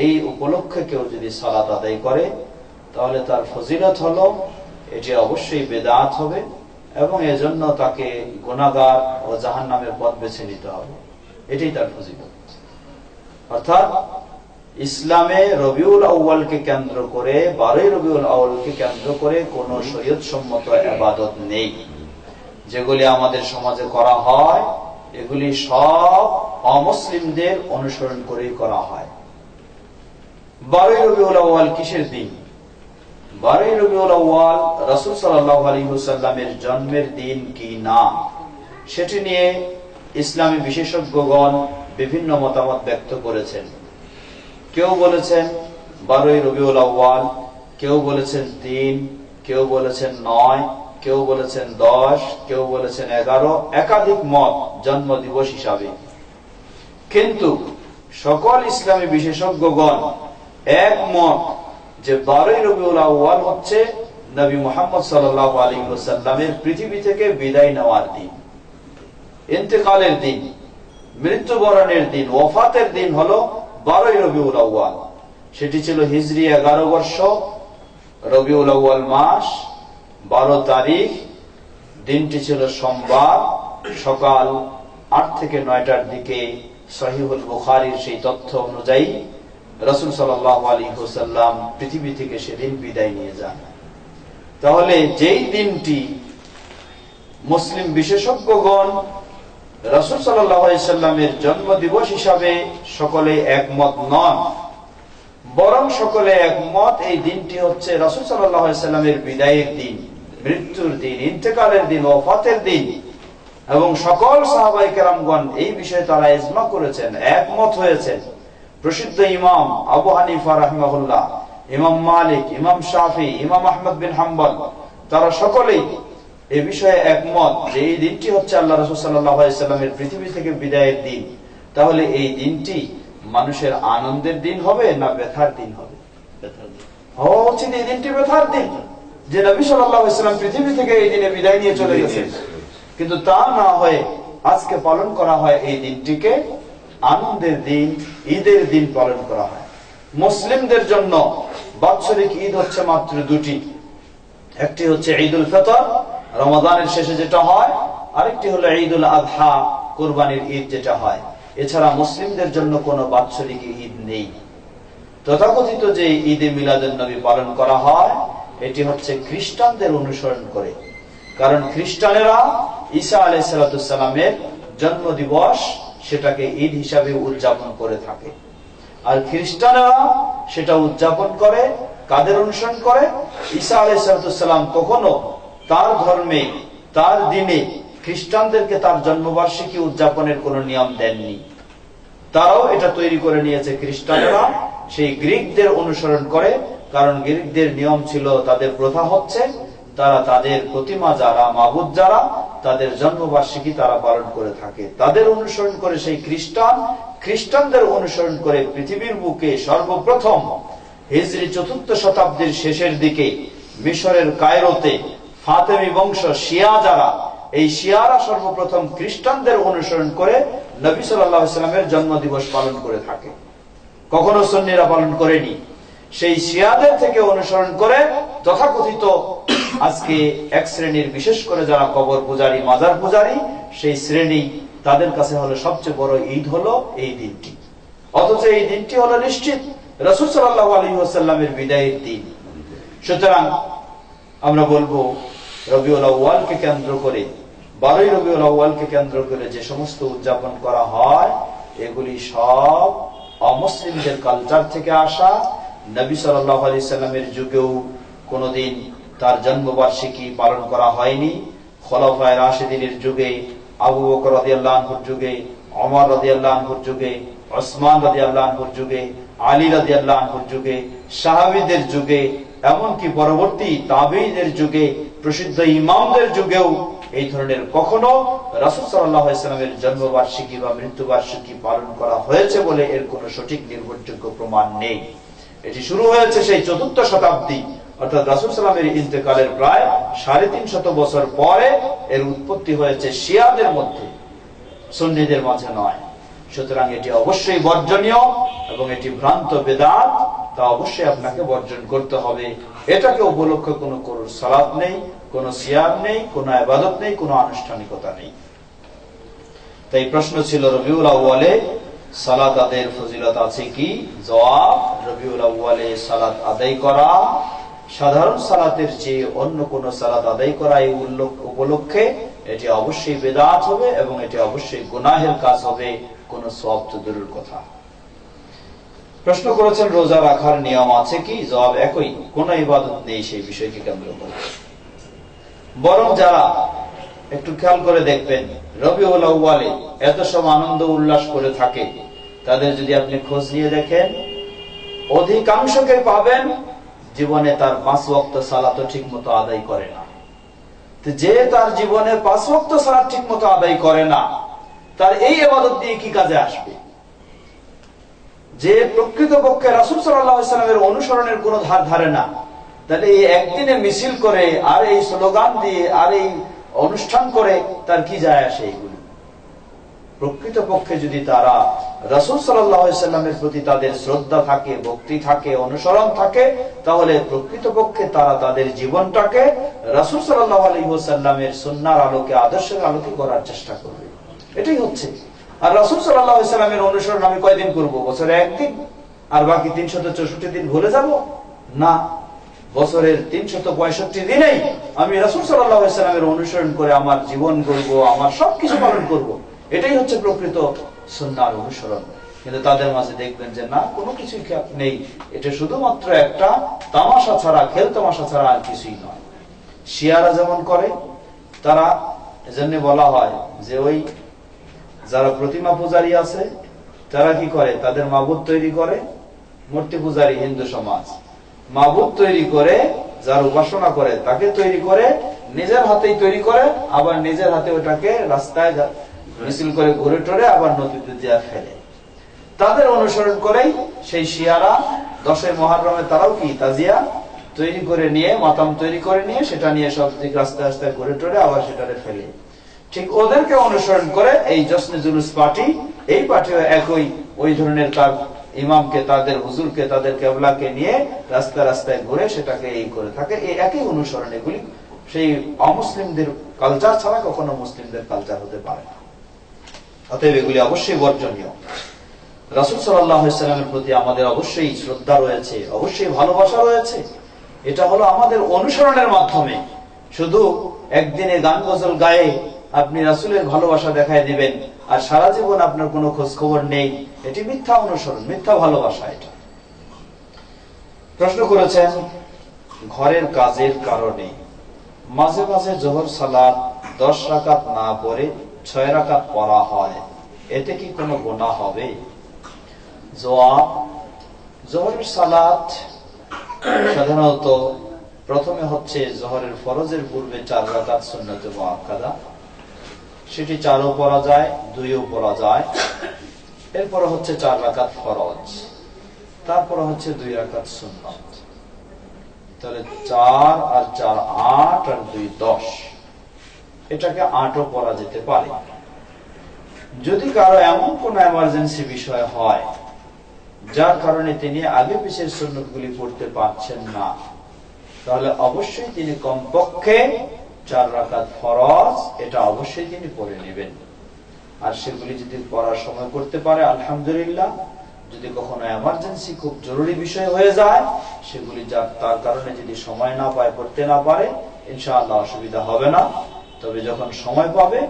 এই উপলক্ষে কেউ যদি সালাত আদায় করে তাহলে তার ফজিলত হলো, এটি অবশ্যই বেদাত হবে এবং এজন্য তাকে গুনাহগার ও জাহান্নামের পথ বেছে নিতে হবে, এটাই তার ফজিলত। অর্থাৎ ইসলামে রবিউল আউয়ালকে কেন্দ্র করে, 12ই রবিউল আউয়ালকে কেন্দ্র করে কোন শরীয়ত সম্মত ইবাদত নেই। যেগুলি আমাদের সমাজে করা হয় এগুলি সব অমুসলিমদের অনুসরণ করেই করা হয়। 12ই রবিউল আউয়াল কিসের দিন? 12ই রবিউল আউয়াল রাসূল সাল্লাল্লাহু আলাইহি ওয়াসাল্লামের জন্মের দিন কি না, সেটি নিয়ে ইসলামী বিশেষজ্ঞগণ বিভিন্ন মতামত ব্যক্ত করেছেন। কেউ বলেছেন 12ই রবিউল আউয়াল, কেউ বলেছেন 3, কেউ বলেছেন 9, কেউ বলেছেন 10, কেউ বলেছেন 11, একাধিক মত জন্ম দিবস হিসাবে। কিন্তু সকল ইসলামী বিশেষজ্ঞগণ একমত যে 12ই রবিউল আউয়াল হচ্ছে নবী মুহাম্মদ সাল্লাল্লাহু আলাইহি ওয়াসাল্লামের পৃথিবী থেকে বিদায় নেওয়ার দিন, ইন্তেকালের দিন, মৃত্যুবরণের দিন, ওয়াফাতের দিন হলো 12ই রবিউল আউয়াল। সেটি ছিল হিজরি 11 বর্ষ, রবিউল আউয়াল মাস, 12 তারিখ। দিনটি ছিল সোমবার, সকাল 8 থেকে 9টার দিকে। সহিহুল বুখারীর সেই তথ্য অনুযায়ী রাসূল সাল্লাল্লাহু আলাইহি ওয়াসাল্লাম পৃথিবী থেকে সেদিন বিদায় নিয়ে যান। তাহলে যেই দিনটি মুসলিম বিশেষজ্ঞগণ রাসূল সাল্লাল্লাহু আলাইহি ওয়াসাল্লামের জন্মদিবস হিসাবে সকলে একমত নন, বরং সকলে একমত এই দিনটি হচ্ছে রাসূল সাল্লাল্লাহু আলাইহি ওয়াসাল্লামের বিদায়ের দিন, মৃত্যুর দিন, ইন্তেকালের দিন, ওয়াফাতের দিন। এবং সকল সাহাবায়ে কেরামগণ এই বিষয়ে তারা ইজমা করেছেন, একমত হয়েছেন। প্রসিদ্ধ ইমাম আবু হানিফা রাহিমাহুল্লাহ, ইমাম মালিক, ইমাম শাফি, ইমাম আহমদ বিন হাম্বল, তারা সকলেই এই বিষয়ে একমত যে এই দিনটি হচ্ছে আল্লাহ রাসূল সাল্লাল্লাহু আলাইহি ওয়াসাল্লামের পৃথিবী থেকে বিদায়ের দিন। তাহলে এই দিনটি মানুষের আনন্দের দিন হবে না ব্যথার দিন হবে? হওয়া উচিত এই দিনটি ব্যথার দিন, যে নবী সাল্লাল্লাহু আলাইহি ওয়াসাল্লাম পৃথিবী থেকে এই দিনে বিদায় নিয়ে চলে গেছেন। কিন্তু তা না হয়ে আজকে পালন করা হয় এই দিনটিকে আনন্দের দিন, ঈদের দিন পালন করা হয়। মুসলিমদের জন্য বাৎসরিক ঈদ হচ্ছে মাত্র দুটি, একটি হচ্ছে ঈদুল ফিতর, রমাদানের শেষে যেটা হয়, আরেকটি হলো ঈদুল আযহা, কুরবানির ঈদ যেটা হয়। এছাড়া মুসলিমদের জন্য কোনো বাৎসরিক ঈদ নেই। তথাকথিত যে ঈদে মিলাদুন নবী পালন করা হয় এটি হচ্ছে খ্রিস্টানদের অনুসরণ করে, কারণ খ্রিস্টানেরা ঈসা আলাইহিস সালামের জন্ম দিবস সেটাকে ঈদ হিসাবে উদযাপন করে থাকে। আর খ্রিস্টানেরা সেটা উদযাপন করে কাদের অনুসরণ করে? ঈসা আলাইহিস সালাম কখনো তার ধর্মে, তার দিনে খ্রিস্টানদেরকে তার জন্মবার্ষিকী উদযাপনের কোন নিয়ম দেননি। তারাও এটা তৈরি করে নিয়েছে। খ্রিস্টানেরা সেই গ্রিকদের অনুসরণ করে, কারণ গ্রিকদের নিয়ম ছিল, তাদের প্রথা হচ্ছে তারা তাদের প্রতিমা যারা, মাবুদ যারা, তাদের জন্মবার্ষিকী তারা পালন করে থাকে। তাদের অনুসরণ করে সেই খ্রিস্টানদের অনুসরণ করে পৃথিবীর বুকে সর্বপ্রথম হিজরি 4th শতাব্দীর শেষের দিকে মিশরের কায়রোতে ফাতেমি বংশ শিয়া যারা, এই শিয়ারা সর্বপ্রথম খ্রিস্টানদের অনুসরণ করে নবী সাল্লাল্লাহু আলাইহি ওয়াসাল্লামের জন্মদিবস পালন করে থাকে। কখনো সুন্নিরা পালন করেনি। সেই শিয়াদের থেকে অনুসরণ করে তথাকথিত আজকে এক শ্রেণীর, বিশেষ করে যারা কবর পূজারী, মাজার পূজারী, সেই শ্রেণী, তাদের কাছে হলো সবচেয়ে বড় ঈদ হলো এই দিনটি। অথচ এই দিনটি হলো নিশ্চিত রাসূল সাল্লাল্লাহু আলাইহি ওয়াসাল্লামের বিদায়ের দিন। সুতরাং আমরা বলবো রবিউল আউয়ালকে কেন্দ্র করে, 12ই রবিউল আউয়ালকে কেন্দ্র করে যে সমস্ত উদযাপন করা হয় এগুলি সব অমুসলিমদের কালচার থেকে আসা। নবী সাল্লাল্লাহু আলাইহি সাল্লামের যুগেও কোনদিন তার জন্মবার্ষিকী পালন করা হয়নি। খোলাফায়ে রাশিদিনের যুগে, আবু বকর রাদিয়াল্লাহু আনহুর যুগে, ওমর রাদিয়াল্লাহু আনহুর যুগে, ওসমান রাদিয়াল্লাহু আনহুর যুগে, আলী রাদিয়াল্লাহু আনহুর যুগে, সাহাবীদের যুগে, এমনকি পরবর্তী তাবেঈদের যুগে, প্রসিদ্ধ ইমামদের যুগেও এই ধরনের কখনো রাসূল সাল্লাল্লাহু আলাইহি সাল্লামের জন্মবার্ষিকী বা মৃত্যুবার্ষিকী পালন করা হয়েছে বলে এর কোনো সঠিক নির্ভরযোগ্য প্রমাণ নেই। এটি শুরু হয়েছে সেই 4th শতাব্দী, অর্থাৎ রাসূল সাল্লামের ইন্তেকালের প্রায় 350 বছর পরে এর উৎপত্তি হয়েছে শিয়াদের মধ্যে, সুন্নিদের মাঝে নয়। সুতরাং এটি অবশ্যই বর্জনীয় এবং এটি ভ্রান্ত বেদাত, তা অবশ্যই আপনাকে বর্জন করতে হবে। এটাকে উপলক্ষে কোনো সালাত নেই, কোনো সিয়াম নেই, কোনো ইবাদত নেই, কোনো আনুষ্ঠানিকতা নেই। তাই প্রশ্ন ছিল রবিউল আউয়ালে সালাত আদায়ের ফজিলত আছে কি? জবাব, রবিউল আউয়ালে সালাত আদায় করা সাধারণ সালাতের চেয়ে অন্য কোন সালাত আদায় করা এই উপলক্ষে এটি অবশ্যই বেদাত হবে এবং এটি অবশ্যই গুনাহের কাজ হবে, কোন সওয়াব তো দূরের কথা। প্রশ্ন করেছেন রোজা রাখার নিয়ম আছে কি? জবাব একই, কোন ইবাদত নেই সেই বিষয়কে কেন্দ্র করে। বরং যারা একটু খেয়াল করে দেখবেন রবিউল আউয়ালে এত সব আনন্দ উল্লাস করে থাকে, তাদের যদি আপনি খোঁজ নিয়ে দেখেন, অধিকাংশকে পাবেন জীবনে তার 5 ওয়াক্ত সালাত ঠিক মতো আদায় করে না। যে তার জীবনে 5 ওয়াক্ত সালাত ঠিক মতো আদায় করে না, তার এই ইবাদত দিয়ে কি কাজে আসবে? যে প্রকৃতপক্ষে রাসূল সাল্লাল্লাহু আলাইহি ওয়াসাল্লামের অনুসরণের কোনো ধার ধারে না, তাহলে এই একদিনে মিছিল করে আর এই স্লোগান দিয়ে আর এই অনুষ্ঠান করে তার কি যায় আসে? এইগুলি প্রকৃতপক্ষে যদি তারা রাসূল সাল্লাল্লাহু আলাইহি ওয়াসাল্লামের প্রতি তাদের শ্রদ্ধা থাকে, ভক্তি থাকে, অনুসরণ থাকে, তাহলে প্রকৃতপক্ষে তারা তাদের জীবনটাকে রাসূল সাল্লাল্লাহু আলাইহি ওয়াসাল্লামের সুন্নাহর আলোকে, আদর্শের আলোকে করার চেষ্টা করবে। এটাই হচ্ছে। আর রাসূল সাল্লাল্লাহু আলাইহি ওয়াসাল্লামের অনুসরণ আমি কয়দিন করব? বছরে একদিন, আর বাকি 364 দিন ভুলে যাব? না, বছরের 365 দিনেই আমি রাসূল সাল্লাল্লাহু আলাইহি ওয়াসাল্লামের অনুসরণ করে আমার জীবন করব, আমার সবকিছু পালন করব। এটাই হচ্ছে প্রকৃত সুন্নাহর অনুসরণ। কিন্তু তাদের মাঝে দেখবেন যে না, কোনো কিছুই নেই, এটা শুধুমাত্র একটা তামাশা ছাড়া, খেল তামাশা ছাড়া আর কিছুই নয়। শিয়ারা যেমন করে, তারা এজন্য বলা হয় যে ওই যারা প্রতিমা পূজারী আছে তারা কি করে, তাদের মাবুদ তৈরি করে। মূর্তি পূজারী হিন্দু সমাজ মাবুদ তৈরি করে, যার উপাসনা করে তাকে তৈরি করে, নিজের হাতেই তৈরি করে, আবার নিজের হাতে ওটাকে রাস্তায় মিছিল করে ঘুরে টরে আবার নদীতে দিয়ে ফেলে। তাদের অনুসরণ করেই সেই শিয়ারা 10ই মুহররমে তারাও কি তাজিয়া তৈরি করে নিয়ে, মাতাম তৈরি করে নিয়ে, সেটা নিয়ে সব দিক রাস্তায় রাস্তায় ঘুরে টরে আবার সেটারে ফেলে। ঠিক ওদেরকে অনুসরণ করে এই জশ্নে জুলুস পার্টি, এই পার্টিও একই ওই ধরনের তার ইমামকে, তাদের হুজুরকে, তাদের কেবলাকে নিয়ে রাস্তায় রাস্তায় ঘুরে সেটাকে এই করে থাকে। এই একই অনুসরণ, এগুলি সেই অমুসলিমদের কালচার ছাড়া কখনো মুসলিমদের কালচার হতে পারে না। অতএব এগুলি অবশ্যই বর্জনীয়। রাসূল সাল্লাল্লাহু আলাইহি ওয়াসাল্লামের প্রতি আমাদের অবশ্যই শ্রদ্ধা রয়েছে, অবশ্যই ভালোবাসা রয়েছে। এটা হলো আমাদের অনুসরণের মাধ্যমে। শুধু একদিনে গান গজল গায়ে আপনি রাসূলের ভালোবাসা দেখায় দিবেন আর সারা জীবন আপনার কোনো খোঁজ খবর নেই, এটি মিথ্যা অনুসরণ, মিথ্যা ভালোবাসা। এটা প্রশ্ন করেছেন ঘরের কাজের কারণে মাঝে মাঝে যোহর সালাত 10 রাকাত না পড়ে 6 রাকাত পড়া হয়, এতে কি কোনো গুনাহ হবে? জবাব, যোহরের সালাত সাধারণত প্রথমে হচ্ছে যোহরের ফরজের পূর্বে 4 রাকাত সুন্নতে মুআক্কাদা, সেটি 4ও পড়া যায়, 2ও পড়া যায়। এরপর হচ্ছে 4 রাকাত ফরজ, তারপর হচ্ছে 2 রাকাত সুন্নত। তাহলে 4 আর 4 8 আর 2 10, এটাকে 8ও পড়া যেতে পারে। যদি কারো এমন কোন এমার্জেন্সি বিষয় হয় যার কারণে তিনি আগে পিছের সুন্নতগুলি পড়তে পারছেন না, তাহলে অবশ্যই তিনি কমপক্ষে 4 রাকাত ফরজ এটা অবশ্যই তিনি পড়ে নেবেন। আর সেগুলি যদি পড়ার সময় করতে পারে আলহামদুলিল্লাহ। যদি কখনো এমার্জেন্সি খুব জরুরি বিষয় হয়ে যায়, সেগুলি তার কারণে যদি সময় না পায়, পড়তে না পারে, ইনশাআল্লাহ অসুবিধা হবে না। তবে যখন সময় পাবে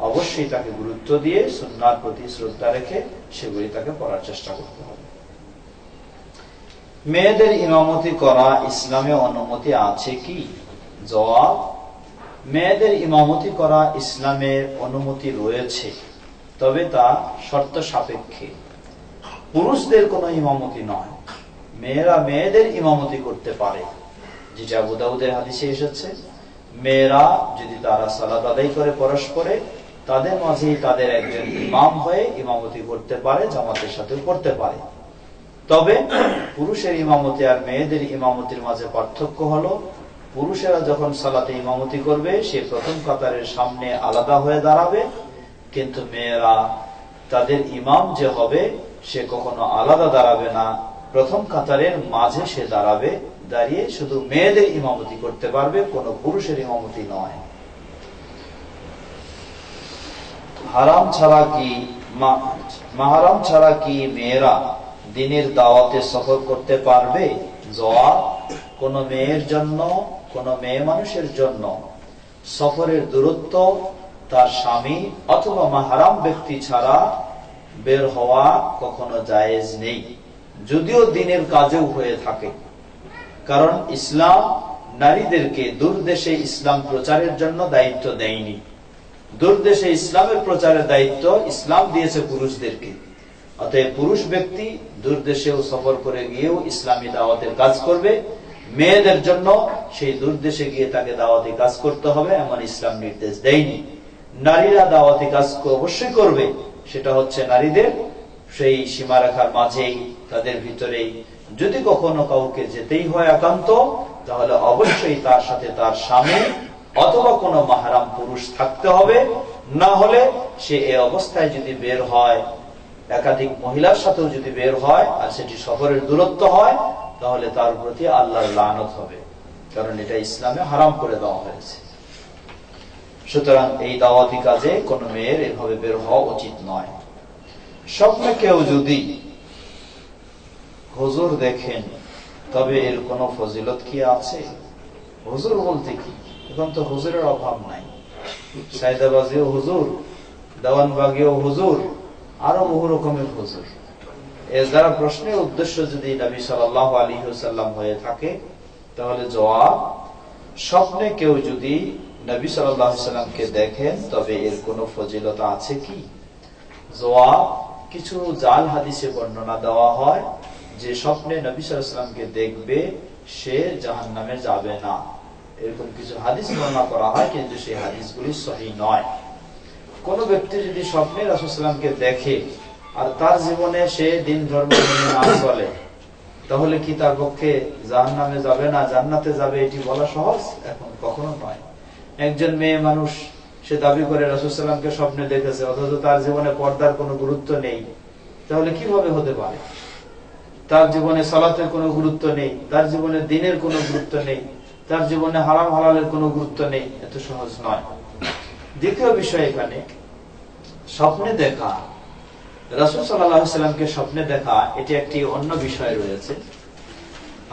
অবশ্যই তাকে গুরুত্ব দিয়ে সুন্নাহর প্রতি শ্রদ্ধা রেখে সেগুলি তাকে পড়ার চেষ্টা করতে হবে। মেয়েদের ইমামতি করা ইসলামে অনুমতি আছে কি? জবাব, মেয়েদের ইমামতি করা ইসলামের অনুমতি রয়েছে, তবে তা শর্ত সাপেক্ষে। পুরুষদের কোনো ইমামতি নয়, মেয়েরা মেয়েদের ইমামতি করতে পারে, যেটা আবু দাউদের হাদিসে এসেছে। মেয়েরা যদি তারা সালাত আদায় করে পরস্পরে, তাদের মাঝেই তাদের একজন ইমাম হয়ে ইমামতি করতে পারে, জামাতের সাথে করতে পারে। তবে পুরুষের ইমামতি আর মেয়েদের ইমামতির মাঝে পার্থক্য হলো, পুরুষেরা যখন সালাতে ইমামতি করবে সে প্রথম কাতারের সামনে আলাদা হয়ে দাঁড়াবে, কিন্তু মেয়েরা তাদের ইমাম যে হবে সে কখনো আলাদা দাঁড়াবে না, প্রথম কাতারের মাঝে সে দাঁড়াবে, দাঁড়িয়ে শুধু মেয়েদের ইমামতি করতে পারবে, কোনো পুরুষের ইমামতি নয়। মাহরাম ছাড়া কি মেয়েরা দিনের দাওয়াতে সফর করতে পারবে? জবাব, কোন মেয়ের জন্য, কোন মেয়ে মানুষের জন্য সফরের দূরত্ব তার স্বামী অথবা মাহরাম ব্যক্তি ছাড়া বের হওয়া কখনো জায়েজ নেই, যদিও দিনের কাজেও হয়ে থাকে। কারণ ইসলাম নারীদেরকে দূরদেশে ইসলাম প্রচারের জন্য দায়িত্ব দেয়নি। দূরদেশে ইসলামের প্রচারের দায়িত্ব ইসলাম দিয়েছে পুরুষদেরকে। অতএব পুরুষ ব্যক্তি দূরদেশেও সফর করে গিয়েও ইসলামী দাওয়াতের কাজ করবে। মেয়েদের জন্য সেই দূরদেশে গিয়ে তাকে দাওয়াতি কাজ করতে হবে এমন ইসলাম নির্দেশ দেয়নি। নারীরা দাওয়াতি কাজ অবশ্যই করবে, সেটা হচ্ছে নারীদের সেই সীমারেখার মাঝেই, তাদের ভিতরেই। যদি কখনো কাউকে যেতেই হয় একান্ত, তাহলে অবশ্যই তার সাথে তার স্বামী অথবা কোনো মাহরাম পুরুষ থাকতে হবে। না হলে সে এই অবস্থায় যদি বের হয়, একাধিক মহিলার সাথেও যদি বের হয় আর সেটি সফরের দূরত্ব হয়, তাহলে তার প্রতি আল্লাহর লানত হবে, কারণ এটা ইসলামে হারাম করে দেওয়া হয়েছে। সুতরাং এই দাওয়াতি কাজে কোনো মেয়ের এভাবে বের হওয়া উচিত নয়। স্বপ্নে কেউ যদি হুজুর দেখেন, তবে এর কোনো ফজিলত কি আছে? হুজুর বলতে কি, এখন তো হুজুরের অভাব নাই। সাইদাবাজিও হুজুর, দেওয়ানবাগিও হুজুর, আরো বহু রকমের হুজুর। এর দ্বারা প্রশ্নের উদ্দেশ্য যদি নবী সাল্লাল্লাহু আলাইহি ওয়াসাল্লাম হয়ে থাকে, তাহলে জবাব, স্বপ্নে কেউ যদি নবী সাল্লাল্লাহু আলাইহি ওয়াসাল্লামকে দেখেন, তবে এর কোনো ফজিলত আছে কি? জবাব, কিছু জাল হাদিসে বর্ণনা দেওয়া হয় যে স্বপ্নে নবী সাল্লাল্লাহু আলাইহি ওয়াসাল্লামকে দেখবে সে জাহান্নামে যাবে না, এরকম কিছু হাদিস বর্ণনা করা হয়, কিন্তু সেই হাদিসগুলি সহিহ নয়। কোন ব্যক্তি যদি স্বপ্নে রাসূল সাল্লাল্লাহু আলাইহি ওয়াসাল্লামকে দেখে আর তার জীবনে সে দিন ধর্ম মেনে না চলে, তাহলে কি তার পক্ষে জাহান্নামে যাবে না জান্নাতে যাবে এটি বলা সহজ? এখন কখনো নয়। একজন মেয়ে মানুষ, সে দাবি করে রাসূল সাল্লাল্লাহু আলাইহি ওয়াসাল্লামকে স্বপ্নে দেখেছে, অথচ তার জীবনে পর্দার কোনো গুরুত্ব নেই, তাহলে কিভাবে হতে পারে? তার জীবনে সালাতের কোনো গুরুত্ব নেই, তার জীবনে দ্বীনের কোনো গুরুত্ব নেই, তার জীবনে হারাম হালালের কোনো গুরুত্ব নেই, এত সহজ নয়। দ্বিতীয় বিষয়, এখানে স্বপ্নে দেখা, রাসূল সাল্লাল্লাহু আলাইহি ওয়াসাল্লামকে স্বপ্নে দেখা, এটি একটি অন্য বিষয় রয়েছে।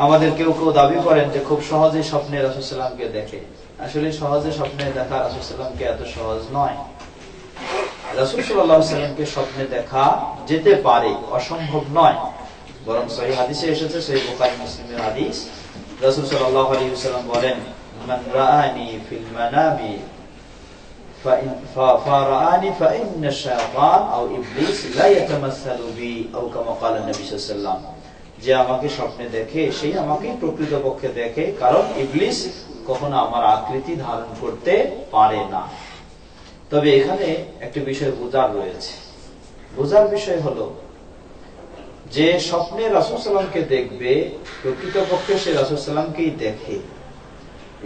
আমাদের কেউ কেউ দাবি করেন যে খুব সহজে স্বপ্নে রাসূল সাল্লাল্লাহু আলাইহি ওয়াসাল্লামকে দেখে। আসলে সহজে স্বপ্নে দেখা রাসূল সাল্লাল্লাহু আলাইহি ওয়াসাল্লামকে এত সহজ নয়। রাসূল সাল্লাল্লাহু আলাইহি ওয়াসাল্লামকে স্বপ্নে দেখা যেতে পারে, অসম্ভব নয়। বরং সহিহ হাদিসে এসেছে, সহিহ বুখারী মুসলিমের হাদিস, রাসূল সাল্লাল্লাহু আলাইহি ওয়াসাল্লাম বলেন, মান রাআনি ফিল মানামি ফারাআনি ফাইন্না শাইতান আও ইবলিস লা ইয়াতামাসসালু বি আও কামা ক্বালা নবী সাল্লাল্লাহু আলাইহি ওয়াসাল্লাম, যে আমাকে স্বপ্নে দেখে সেই আমাকেই প্রকৃতপক্ষে দেখে, কারণ ইবলিস কখনো আমার আকৃতি ধারণ করতে পারে না। তবে এখানে একটি বিষয় বোঝার রয়েছে। বোঝার বিষয় হলো যে স্বপ্নে রাসূল সাল্লাল্লাহু আলাইহি ওয়াসাল্লামকে দেখবে, প্রকৃতপক্ষে সে রাসূল সাল্লাল্লাহু আলাইহি ওয়াসাল্লামকেই দেখে,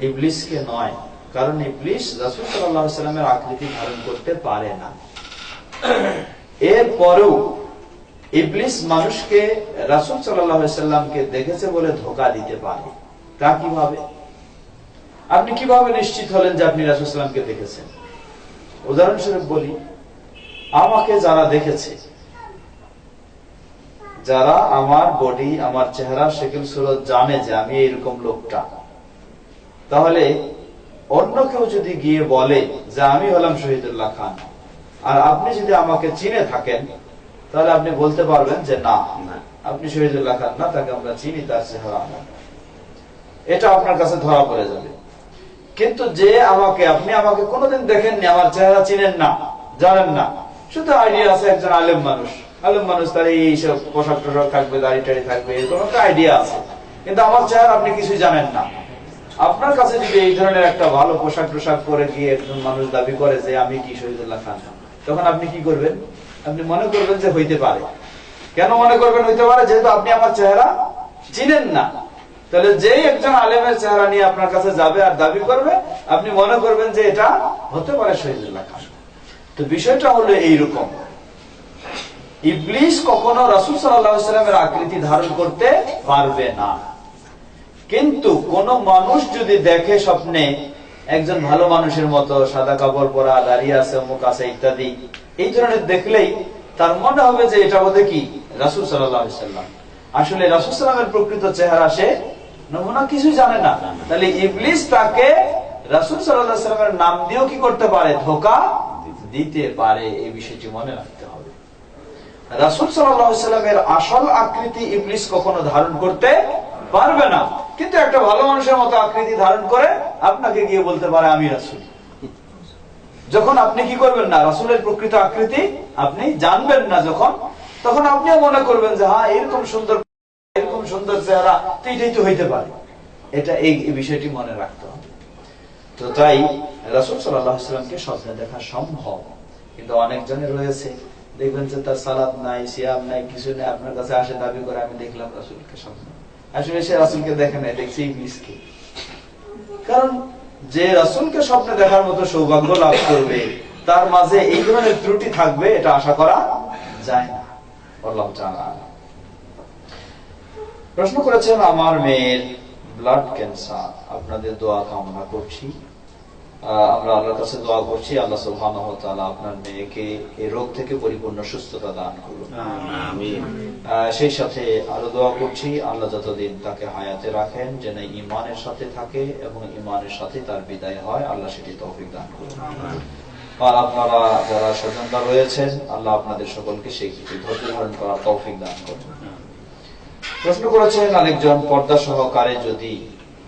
ইবলিসকে নয়। কারণ ইবলিস রাসূল সাল্লাল্লাহু আলাইহি ওয়াসাল্লামের আকৃতি ধারণ করতে পারে না। এরপরেও ইবলিস মানুষকে রাসূল সাল্লাল্লাহু আলাইহি ওয়াসাল্লামকে দেখেছে বলে ধোঁকা দিতে পারে। তা কিভাবে? আপনি কিভাবে নিশ্চিত হলেন যে আপনি রাসূল সাল্লাল্লাহু আলাইহি ওয়াসাল্লামকে দেখেছেন? উদাহরণস্বরূপ বলি, আমাকে যারা দেখেছে, যারা আমার বডি, আমার চেহারা, শেকল সুরত জানে যে আমি এরকম লোকটা, তাহলে অন্য কেউ যদি গিয়ে বলে যে আমি হলাম শহীদুল্লাহ খান, আর আপনি যদি আমাকে চিনে থাকেন, তাহলে আপনি বলতে পারবেন যে না, আপনি শহীদুল্লাহ খান না, তাকে আমরা চিনি, তার চেহারা না, এটা আপনার কাছে ধরা পড়ে যাবে। কিন্তু যে আপনি আমাকে কোনোদিন দেখেননি, আমার চেহারা চিনেন না, জানেন না, শুধু আইডিয়া আছে একজন আলেম মানুষ, তার এইসব পোশাক টোশাক থাকবে, দাড়ি টাড়ি থাকবে, এরকম একটা আইডিয়া আছে, কিন্তু আমার চেহারা আপনি কিছুই জানেন না। আপনার কাছে যদি এই ধরনের একটা ভালো পোশাক টোশাক পরে গিয়ে একজন মানুষ দাবি করে যে আমি কি শহীদুল্লাহ খান, তখন আপনি কি করবেন? আপনি মনে করবেন যে হইতে পারে। কেন মনে করবেন হইতে পারে? যেহেতু আপনি আমার চেহারা চিনেন না। তাহলে যেই একজন আলেমের চেহারা নিয়ে আপনার কাছে যাবে আর দাবি করবে, আপনি মনে করবেন যে এটা হতে পারে শহীদুল্লাহ খান। তো বিষয়টা হলো এইরকম, ইবলিস কখনো রাসূল সাল্লাল্লাহু আলাইহি ওয়াসাল্লামের আকৃতি ধারণ করতে পারবে না। কিন্তু কোন মানুষ যদি দেখে স্বপ্নে একজন ভালো মানুষের মতো, সাদা কাপড় পরা, দাঁড়িয়ে আছে, মুখ আছে ইত্যাদি, এই ধরনের দেখলেই তার মনে হবে যে এটা বোধহয় কি রাসূল সাল্লাল্লাহু আলাইহি ওয়াসাল্লাম। আসলে রাসূল সাল্লাল্লাহু আলাইহি ওয়াসাল্লামের প্রকৃত চেহারা সে নমুনা কিছু জানে না। তাহলে ইবলিস তাকে রাসূল সাল্লাল্লাহু আলাইহি ওয়াসাল্লামের নাম দিয়েও কি করতে পারে, ধোঁকা দিতে পারে। এই বিষয়টি মনে রাখতে হবে। রাসূল সাল্লাল্লাহু আলাইহি ওয়াসাল্লামের আসল আকৃতি ইবলিস কখনো ধারণ করতে পারবে না, কিন্তু একটা ভালো মানুষের মতো আকৃতি ধারণ করে আপনাকে গিয়ে বলতে পারে আমি রাসূল। যখন আপনি কি করবেন না, রাসূলের প্রকৃত আকৃতি আপনি জানবেন না যখন, তখন আপনিও মনে করবেন যে হ্যাঁ এরকম সুন্দর চেহারা তো এটাই তো হইতে পারে। এটা এই বিষয়টি মনে রাখতে হবে। তো তাই রাসূল সাল্লাল্লাহু আলাইহি ওয়াসাল্লামকে স্বপ্নে দেখা সম্ভব, কিন্তু অনেকজনের রয়েছে দেখবেন যে তার সালাত নাই, সিয়াম নাই, কিছু নেই, আপনার কাছে আসে দাবি করে আমি দেখলাম রাসূলকে স্বপ্নে। আসলে সে রাসূলকে দেখে নাই, দেখছে ইবলিসকে। কারণ যে রাসূলকে স্বপ্নে দেখার মতো সৌভাগ্য লাভ করবে তার মাঝে এই ধরনের ত্রুটি থাকবে এটা আশা করা যায় না। আল্লাহ তাআলা প্রশ্ন করেছেন, আমার মেয়ের ব্লাড ক্যান্সার, আপনাদের দোয়া কামনা করছি। আমরা আল্লাহর কাছে দোয়া করছি আল্লাহ সুবহানাহু ওয়া তাআলা আপনার মেয়েকে এই রোগ থেকে পরিপূর্ণ সুস্থতা দান করুন। আমিন। সেই সাথে আরো দোয়া করছি আল্লাহ যতদিন তাকে হায়াতে রাখেন যেন ঈমানের সাথে থাকে এবং ঈমানের সাথে তার বিদায় হয়, আল্লাহ সেটি তৌফিক দান করুন। আর আপনারা যারা স্বজনরা রয়েছেন আল্লাহ আপনাদের সকলকে সেই কিছু ধৈর্য ধারণ করার তৌফিক দান করুন। প্রশ্ন করেছেন, আরেকজন পর্দা সহকারে যদি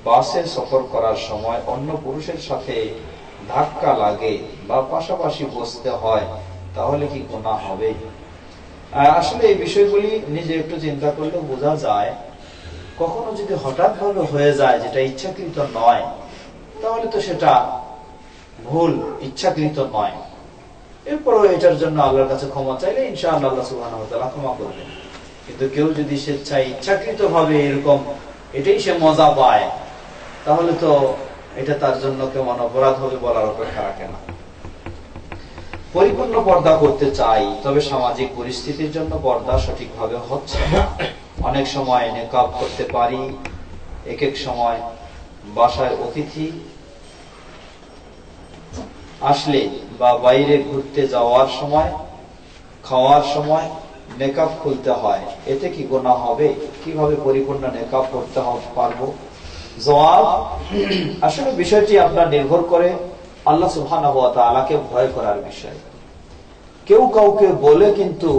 বাসে সফর করার সময় অন্য পুরুষের সাথে ধাক্কা লাগে বা পাশাপাশি বসতে হয় তাহলে কি গুনাহ হবে? আসলে এই বিষয়গুলি নিজে একটু চিন্তা করলে বোঝা যায়। কখনো যদি হঠাৎ ভাবে হয়ে যায় যেটা ইচ্ছাকৃত নয়, তাহলে তো সেটা ভুল, ইচ্ছাকৃত নয়। এরপরও এটার জন্য আল্লাহর কাছে ক্ষমা চাইলে ইনশাআল্লাহ আল্লাহ সুবহানাহু ওয়া তাআলা ক্ষমা করবেন। কিন্তু কেউ যদি স্বেচ্ছায় ইচ্ছাকৃত ভাবে এরকম এটাই সে মজা পায়, তাহলে তো এটা তার জন্য কেমন অপরাধ হবে বলার অপেক্ষা রাখে না। পরিপূর্ণ পর্দা করতে চাই, তবে সামাজিক পরিস্থিতির জন্য পর্দা সঠিকভাবে হচ্ছে না। অনেক সময় নেকাব করতে পারি, এক এক সময় বাসায় অতিথি আসলে বা বাইরে ঘুরতে যাওয়ার সময়, খাওয়ার সময় নেকাব খুলতে হয়, এতে কি গুনাহ হবে? কিভাবে পরিপূর্ণ নেকাব করতে পারবো? জবাব, আসলে বিষয়টি আপনার নির্ভর করে আল্লাহ সুবহানাহু ওয়া তাআলাকে ভয় করার বিষয়। কেউ কাউকে বলে কিন্তু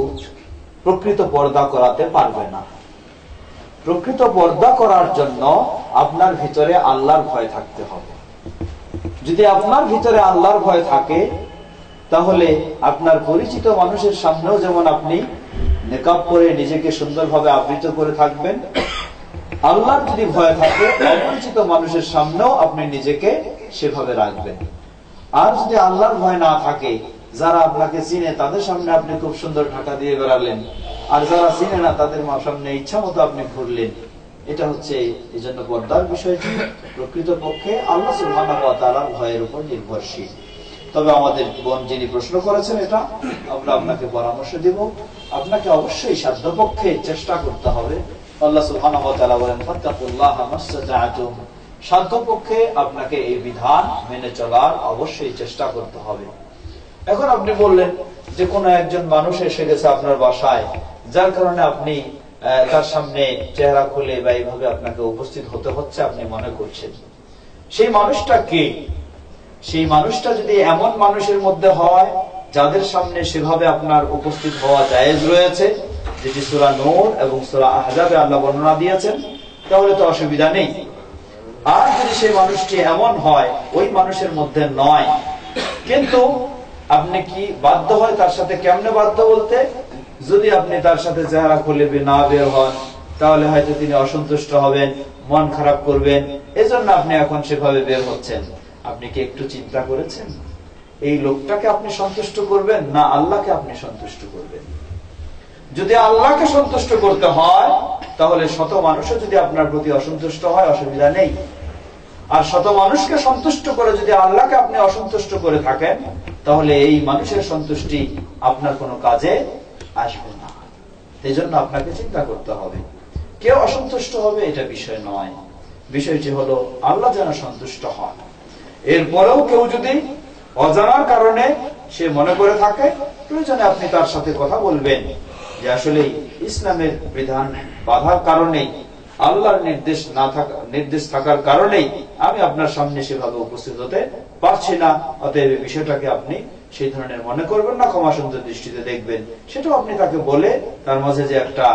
প্রকৃত পর্দা করাতে পারবে না। প্রকৃত পর্দা করার জন্য আপনার ভিতরে আল্লাহর ভয় থাকতে হবে। যদি আপনার ভিতরে আল্লাহর ভয় থাকে তাহলে আপনার পরিচিত মানুষের সামনেও যেমন আপনি নেকাব করে নিজেকে সুন্দরভাবে আবৃত করে থাকবেন, আল্লাহর যদি ভয় থাকে অপরিচিত মানুষের সামনেও আপনি নিজেকে সেভাবে রাখবেন। আর যদি আল্লাহর ভয় না থাকে, যারা আপনাকে চিনে তাদের সামনে আপনি খুব সুন্দর ঢাকা দিয়ে বেড়ালেন, আর যারা চিনে না তাদের সামনে ইচ্ছা মতো আপনি ঘুরলেন, এটা হচ্ছে এই জন্য পর্দার বিষয়টি প্রকৃতপক্ষে আল্লাহ সুবহানাহু ওয়া তাআলার ভয়ের উপর নির্ভরশীল। তবে আমাদের বোন যিনি প্রশ্ন করেছেন, এটা আমরা আপনাকে পরামর্শ দিব, আপনাকে অবশ্যই সাধ্যপক্ষে চেষ্টা করতে হবে। আল্লাহ সুবহানাহু ওয়া তাআলা বলেন, ফাত্তাকুল্লাহা মাসতাআতুম, সাধ্যপক্ষে আপনাকে এই বিধান মেনে চলার অবশ্যই চেষ্টা করতে হবে। এখন আপনি বললেন যে কোনো একজন মানুষ এসে গেছে আপনার বাসায়, যার কারণে আপনি তার সামনে চেহারা খুলে বা এইভাবে আপনাকে উপস্থিত হতে হচ্ছে আপনি মনে করছেন। সেই মানুষটা কে? সেই মানুষটা যদি এমন মানুষের মধ্যে হয় যাদের সামনে সেভাবে আপনার উপস্থিত হওয়া জায়েজ রয়েছে, যেটি সূরা নূর এবং সূরা আহজাবে আল্লাহ বর্ণনা দিয়েছেন, তাহলে তো অসুবিধা নেই। আর যদি সেই মানুষটি এমন হয় ওই মানুষের মধ্যে নয়, কিন্তু আপনি কি বাধ্য হয় তার সাথে? কেমনে বাধ্য বলতে, যদি আপনি তার সাথে চেহারা খুলে না বের হন তাহলে হয়তো তিনি অসন্তুষ্ট হবেন, মন খারাপ করবেন, এজন্য আপনি এখন সেভাবে বের হচ্ছেন। আপনি কি একটু চিন্তা করেছেন এই লোকটাকে আপনি সন্তুষ্ট করবেন না আল্লাহকে আপনি সন্তুষ্ট করবেন? যদি আল্লাহকে সন্তুষ্ট করতে হয় তাহলে শত মানুষও যদি আপনার প্রতি অসন্তুষ্ট হয় অসুবিধা নেই। আর শত মানুষকে সন্তুষ্ট করে যদি আল্লাহকে আপনি অসন্তুষ্ট করে থাকেন তাহলে এই মানুষের সন্তুষ্টি আপনার কোনো কাজে আসবে না। এই জন্য আপনাকে চিন্তা করতে হবে। কেউ অসন্তুষ্ট হবে এটা বিষয় নয়, বিষয়টি হলো আল্লাহ যেন সন্তুষ্ট হন। এরপরেও কেউ যদি অজানার কারণে সে মনে করে থাকে, প্রয়োজনে আপনি তার সাথে কথা বলবেন যে আসলে ইসলামের বিধান বাধার কারণে আল্লাহর নির্দেশ থাকার কারণেই আমি আপনার সামনে সেভাবে উপস্থিত হতে পারছি না, অতএব এই বিষয়টাকে আপনি সেই ধরনের মনে করবেন না, ক্ষমা সুন্দর দৃষ্টিতে দেখবেন। সেটাও আপনি তাকে বলে তার মাঝে যে একটা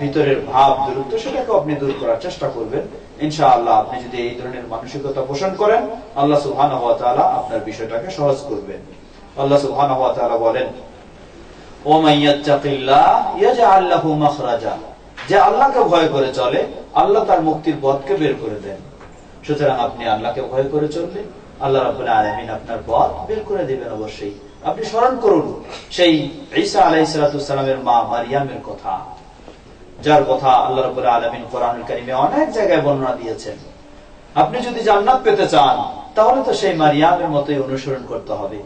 ভিতরের ভাব দূরত্ব, সেটাকে আপনি দূর করার চেষ্টা করবেন। ইনশাআল্লাহ আপনি যদি এই ধরনের মানসিকতা পোষণ করেন, আল্লাহ সুবহানাহু ওয়া তাআলা আপনার বিষয়টাকে সহজ করবেন। আল্লাহ সুবহানাহু ওয়া তাআলা বলেন, ও মান ইয়াত্তাকিল্লাহ ইয়াজআল লাহু মাখরাজা, যে আল্লাহকে ভয় করে চলে আল্লাহ তার মুক্তির পথকে বের করে দেন। সুতরাং আপনি আল্লাহকে ভয় করে চললে আল্লাহ রাব্বুল আলামিন আপনার পথ বের করে দিবেন। অবশ্যই আপনি স্মরণ করুন সেই ঈসা আলাইহিস সালামের মা মারিয়ামের কথা, যার কথা আল্লাহ রাব্বুল আলামিন কোরআনুল কারীমে অনেক জায়গায় বর্ণনা দিয়েছেন। আপনি যদি জান্নাত পেতে চান তাহলে তো সেই মারিয়ামের মতোই অনুসরণ করতে হবে।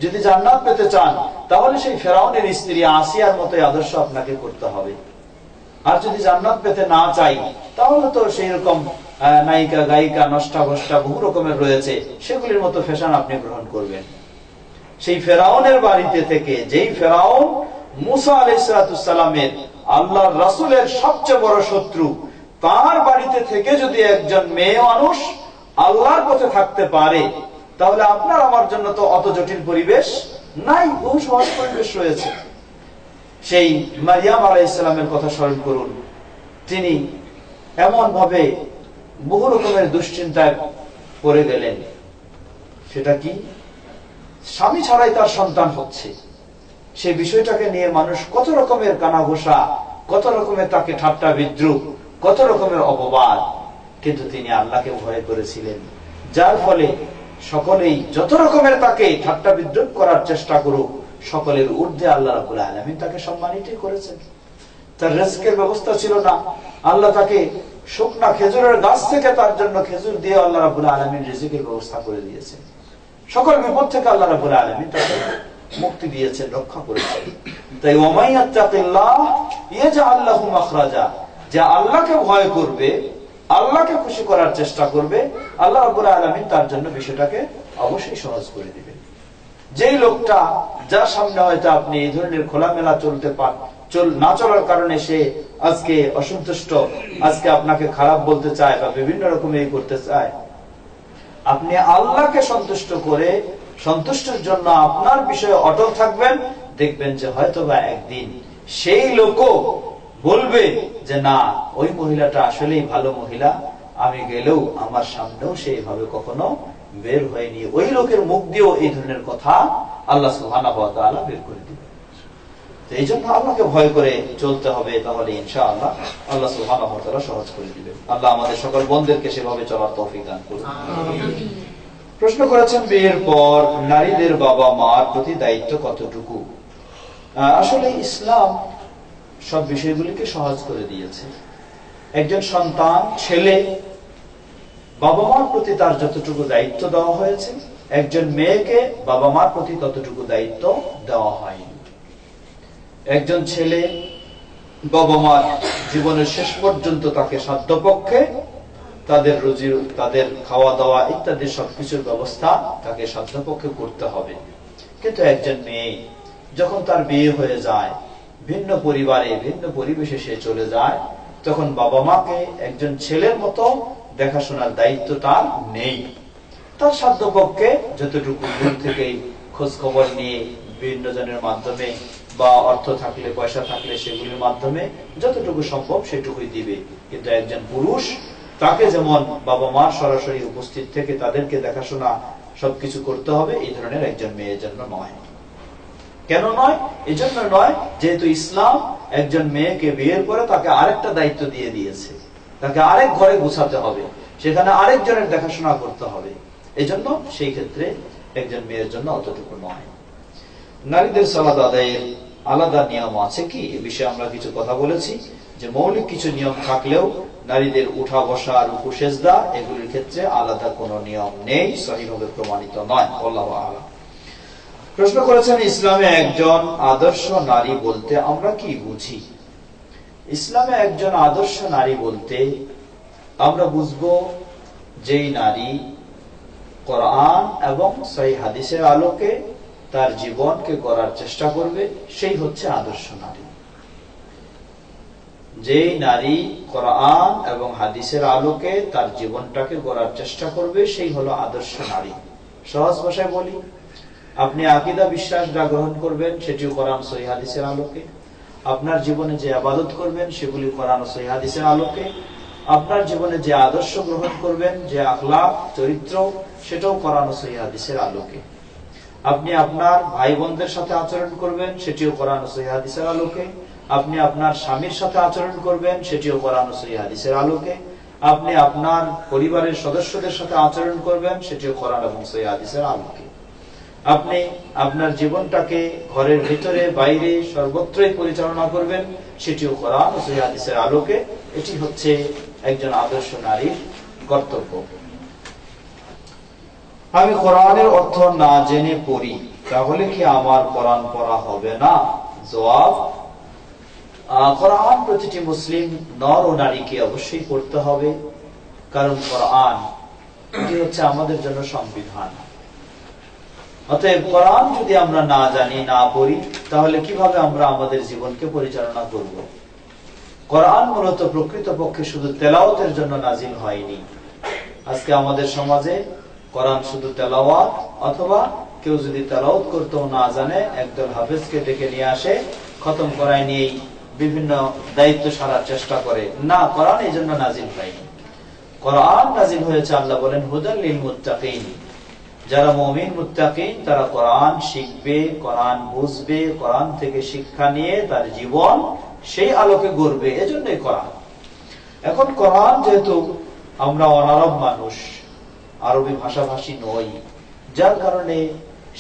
যদি জান্নাত পেতে চান তাহলে সেই ফেরাউনের স্ত্রী আসিয়ার মতোই আদর্শ আপনাকে করতে হবে। আর যদি জান্নাত পেতে না চাই তাহলে তো সেই রকম নায়িকা গায়িকা নষ্টা ভষ্টা বহু রকমের রয়েছে, সেগুলির মতো ফ্যাশন আপনি গ্রহণ করবেন। সেই ফেরাউনের বাড়িতে থেকে, যেই ফেরাউন মুসা আলাইহিস সালামের আল্লাহর রাসূলের সবচেয়ে বড় শত্রু, তার বাড়িতে থেকে যদি একজন মেয়ে মানুষ আল্লাহর পথে থাকতে পারে, তাহলে আপনার আমার জন্য তো অত জটিল পরিবেশ নাই, বহু সহজ পরিবেশ রয়েছে। সেই মারিয়াম আলাইহিস সালামের কথা স্মরণ করুন। তিনি এমন ভাবে বহু রকমের দুশ্চিন্তায় পড়ে গেলেন। সেটা কি? স্বামী ছাড়াই তার সন্তান হচ্ছে। সেই বিষয়টাকে নিয়ে মানুষ কত রকমের কানাঘোষা, কত রকমের তাকে ঠাট্টা বিদ্রুপ, কত রকমের অপবাদ, কিন্তু তিনি আল্লাহকে ভয় করেছিলেন, যার ফলে সকলেই যত রকমের তাকে ঠাট্টা বিদ্রুপ করার চেষ্টা করুক, সকলের ঊর্ধ্বে আল্লাহ রাব্বুল আলামিন তাকে সম্মানিত করেছেন। তার রিজকের ব্যবস্থা ছিল না, আল্লাহ তাকে শুকনা খেজুরের গাছ থেকে তার জন্য খেজুর দিয়ে আল্লাহ রাব্বুল আলামিন রিজকের ব্যবস্থা করে দিয়েছেন। সকল বিপদ থেকে আল্লাহ রাব্বুল আলামিন তাকে মুক্তি দিয়েছেন, রক্ষা করেছেন। তাই ওয়া মান ইয়াত্তাকিল্লাহ ইয়াজআল লাহু মাখরাজা, যে আল্লাহকে ভয় করবে, আল্লাহকে খুশি করার চেষ্টা করবে, আল্লাহ রাব্বুল আলামিন তার জন্য বিষয়টাকে অবশ্যই সহজ করে দিবেন। যেই লোকটা, যার সামনে হয়তো আপনি এই ধরনের খোলামেলা না চলার কারণে সে আজকে অসন্তুষ্ট, আজকে আপনাকে খারাপ বলতে চায় বা বিভিন্ন রকমের করতে চায়, আপনি আল্লাহকে সন্তুষ্ট করে সন্তুষ্টের জন্য আপনার বিষয়ে অটল থাকবেন, দেখবেন যে হয়তো বা একদিন সেই লোকও বলবে যে না, ওই মহিলাটা আসলেই ভালো মহিলা, আমি গেলেও আমার সামনেও সেইভাবে কখনো বের হয়নি। ওই লোকের মুখ দিয়েও এই ধরনের কথা আল্লাহ সুবহানাহু ওয়া তাআলা বের করে দিবেন। এই জন্য আল্লাহকে ভয় করে চলতে হবে, তাহলে ইনশাআল্লাহ আল্লাহ সুবহানাহু ওয়া তাআলা সহজ করে দিবেন। আল্লাহ আমাদের সকল বন্ধুদেরকে সেভাবে চলার তৌফিক দান করুন। প্রশ্ন করেছেন, বিয়ের পর নারীদের বাবা মার প্রতি দায়িত্ব কতটুকু? আসলে ইসলাম সব বিষয়গুলিকে সহজ করে দিয়েছে। একজন সন্তান, ছেলে, বাবা মার প্রতি তার যতটুকু দায়িত্ব দেওয়া হয়েছে, একজন মেয়েকে বাবা মার প্রতি ততটুকু দায়িত্ব দেওয়া হয়নি। একজন ছেলে বাবা মার জীবনের শেষ পর্যন্ত তাকে সাধ্যপক্ষে তাদের রুজি, তাদের খাওয়া দাওয়া ইত্যাদি সবকিছুর ব্যবস্থা তাকে সাধ্যপক্ষে করতে হবে। কিন্তু একজন মেয়ে যখন তার বিয়ে হয়ে যায়, ভিন্ন পরিবারে ভিন্ন পরিবেশে সে চলে যায়, তখন বাবা মাকে একজন ছেলের মতো দেখাশোনার দায়িত্ব তার নেই। তার সাধ্যপক্ষে যতটুকু দূর থেকেই খোঁজ খবর নিয়ে বিভিন্ন জনের মাধ্যমে বা অর্থ থাকলে, পয়সা থাকলে সেগুলির মাধ্যমে যতটুকু সম্ভব সেটুকুই দিবে। কিন্তু একজন পুরুষ, তাকে যেমন বাবা মার সরাসরি উপস্থিত থেকে তাদেরকে দেখাশোনা সবকিছু করতে হবে, এই ধরনের একজন মেয়ের জন্য নয়। কেন নয়? এই জন্য নয়, যেহেতু ইসলাম একজন মেয়েকে বিয়ের পরে তাকে আরেকটা দায়িত্ব দিয়ে দিয়েছে, তাকে আরেক ঘরে গুছাতে হবে, সেখানে আরেকজনের দেখাশোনা করতে হবে। এই জন্য সেই ক্ষেত্রে একজন মেয়ের জন্য অতটুকু নয়। নারীদের সালাত আদায়ের আলাদা নিয়ম আছে কি? এ বিষয়ে আমরা কিছু কথা বলেছি, যে মৌলিক কিছু নিয়ম থাকলেও নারীদের উঠা বসা, রুকু সেজদা এগুলির ক্ষেত্রে আলাদা কোনো নিয়ম নেই, সহিভাবে প্রমাণিত নয়। আল্লাহু আ'লাম। প্রশ্ন করেছেন, ইসলামে একজন আদর্শ নারী বলতে আমরা কি বুঝি? ইসলামে একজন আদর্শ নারী বলতে আমরা বুঝবো যেই নারী কোরআন এবং সহিহ হাদিসের আলোকে তার জীবনকে গড়ার চেষ্টা করবে, সেই হচ্ছে আদর্শ নারী। যেই নারী কোরআন এবং হাদিসের আলোকে তার জীবনটাকে গড়ার চেষ্টা করবে, সেই হলো আদর্শ নারী। সহজ ভাষায় বলি, আপনি আকীদা বিশ্বাসটা গ্রহণ করবেন, সেটিও কোরআন সহিহ হাদিসের আলোকে। আপনার জীবনে যে ইবাদত করবেন, সেগুলি কোরআন ও সহিহ হাদিসের আলোকে। আপনার জীবনে যে আদর্শ গ্রহণ করবেন, যে আখলাক চরিত্র, সেটাও কোরআন ও সহিহ হাদিসের আলোকে। আপনি আপনার ভাই বোনদের সাথে আচরণ করবেন, সেটিও কোরআন ও সহিহ হাদিসের আলোকে। আপনি আপনার স্বামীর সাথে আচরণ করবেন, সেটিও কোরআন ও সহিহ হাদিসের আলোকে। আপনি আপনার পরিবারের সদস্যদের সাথে আচরণ করবেন, সেটিও কোরআন এবং সহিহ হাদিসের আলোকে। আপনি আপনার জীবনটাকে ঘরের ভিতরে বাইরে সর্বত্রই পরিচালনা করবেন, সেটিও কোরআন ও সহিহ হাদিসের আলোকে। এটি হচ্ছে একজন আদর্শ নারীর কর্তব্য। আমি কোরআনের অর্থ না জেনে পড়ি, তাহলে কি আমার কোরআন পড়া হবে না? জবাব, কোরআন প্রতিটি মুসলিম নর ও নারীকে অবশ্যই পড়তে হবে, কারণ কোরআন এটি হচ্ছে আমাদের জন্য সংবিধান। অতএব কোরআন যদি আমরা না জানি, না পড়ি, তাহলে কিভাবে আমরা আমাদের জীবনকে পরিচালনা করব? কোরআন মূলত প্রকৃতপক্ষে শুধু তেলাওয়াতের জন্য নাজিল হয়নি। আজকে আমাদের সমাজে কোরআন শুধু তেলাওয়াত, অথবা কেউ যদি তেলাওয়াত করতেও না জানে, একদল হাফেজকে ডেকে নিয়ে আসে, খতম করায় নিয়েই বিভিন্ন দায়িত্ব সারার চেষ্টা করে। না, কোরআন এই জন্য নাজিল হয়নি। কোরআন নাজিল হয়েছে, আল্লাহ বলেন, হুদাল লিল মুত্তাকিন। যারা মুমিন মুত্তাকিন, তারা কোরআন শিখবে, কোরআন বুঝবে, কোরআন থেকে শিক্ষা নিয়ে তার জীবন সেই আলোকে গড়বে। এজন্যই কোরআন। এখন কোরআন যেহেতু আমরা অনারব মানুষ, আরবি ভাষাভাষী নই, যার কারণে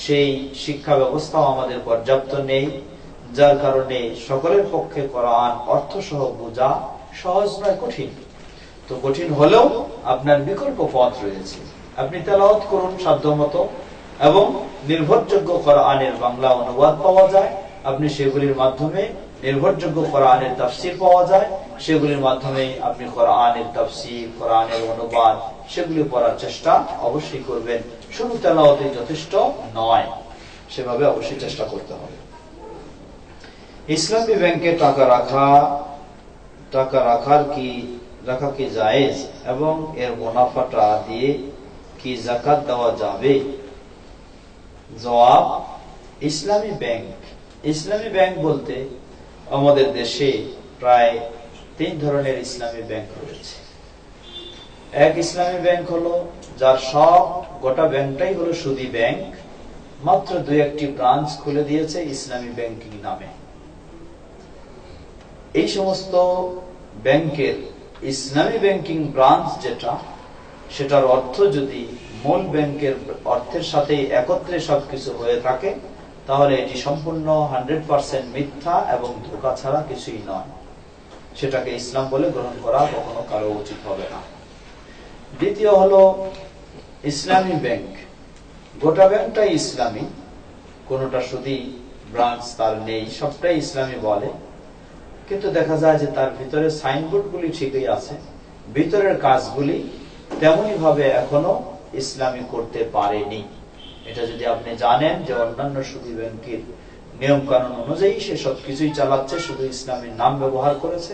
সেই শিক্ষা ব্যবস্থাও আমাদের পর্যাপ্ত নেই, যার কারণে সকলের পক্ষে কোরআন অর্থ সহ বোঝা সহজ নয়, কঠিন। তো কঠিন হলেও আপনার বিকল্প পথ রয়েছে। আপনি তেলাওয়াত করুন সাধ্যমতো, এবং নির্ভরযোগ্য কোরআনের বাংলা অনুবাদ পাওয়া যায়। আপনি সেগুলির মাধ্যমে নির্ভরযোগ্য কোরআনের তাফসীর পাওয়া যায়, সেগুলির মাধ্যমে আপনি কোরআনের তাফসীর, কোরআনের অনুবাদ, সেগুলি পড়ার চেষ্টা অবশ্যই করবেন। শুধু তেলাওয়াতে যথেষ্ট নয়, সেভাবে অবশ্যই চেষ্টা করতে হবে। ইসলামী ব্যাংকে টাকা রাখা কি জায়েজ, এবং এর মুনাফাটা দিয়ে কি যাকাত দেওয়া যাবে? জবাব, ইসলামী ব্যাংক বলতে আমাদের দেশে প্রায় 3 ধরনের ইসলামী ব্যাংক রয়েছে। এক ইসলামী ব্যাংক হলো যার গোটা ব্যাংকটাই হলো সুদী ব্যাংক, মাত্র 2-1টি ব্রাঞ্চ খুলে দিয়েছে ইসলামী ব্যাংকিং নামে। এই সমস্ত ব্যাংকের ইসলামী ব্যাংকিং ব্রাঞ্চ যেটা, সেটার অর্থ যদি মূল ব্যাংকের অর্থের সাথে একত্রে সবকিছু হয়ে থাকে, তাহলে এটি সম্পূর্ণ 100% মিথ্যা এবং ধোঁকা ছাড়া কিছুই নয়। সেটাকে ইসলাম বলে গ্রহণ করা কখনো কারো উচিত হবে না। দ্বিতীয় হলো ইসলামী ব্যাংক, গোটা ব্যাংকটাই ইসলামী, কোনটা শুধু ব্রাঞ্চ তার নেই, সবটাই ইসলামী বলে, কিন্তু দেখা যায় যে তার ভিতরে সাইনবোর্ড গুলি ঠিকই আছে, ভিতরের কাজগুলি তেমনি ভাবে এখনো ইসলামী করতে পারেনি। এটা যদি আপনি জানেন যে অন্যান্য সুদী ব্যাংকের নিয়ম কানুন অনুযায়ী সে সবকিছুই চালাচ্ছে, শুধু ইসলামীর নাম ব্যবহার করেছে,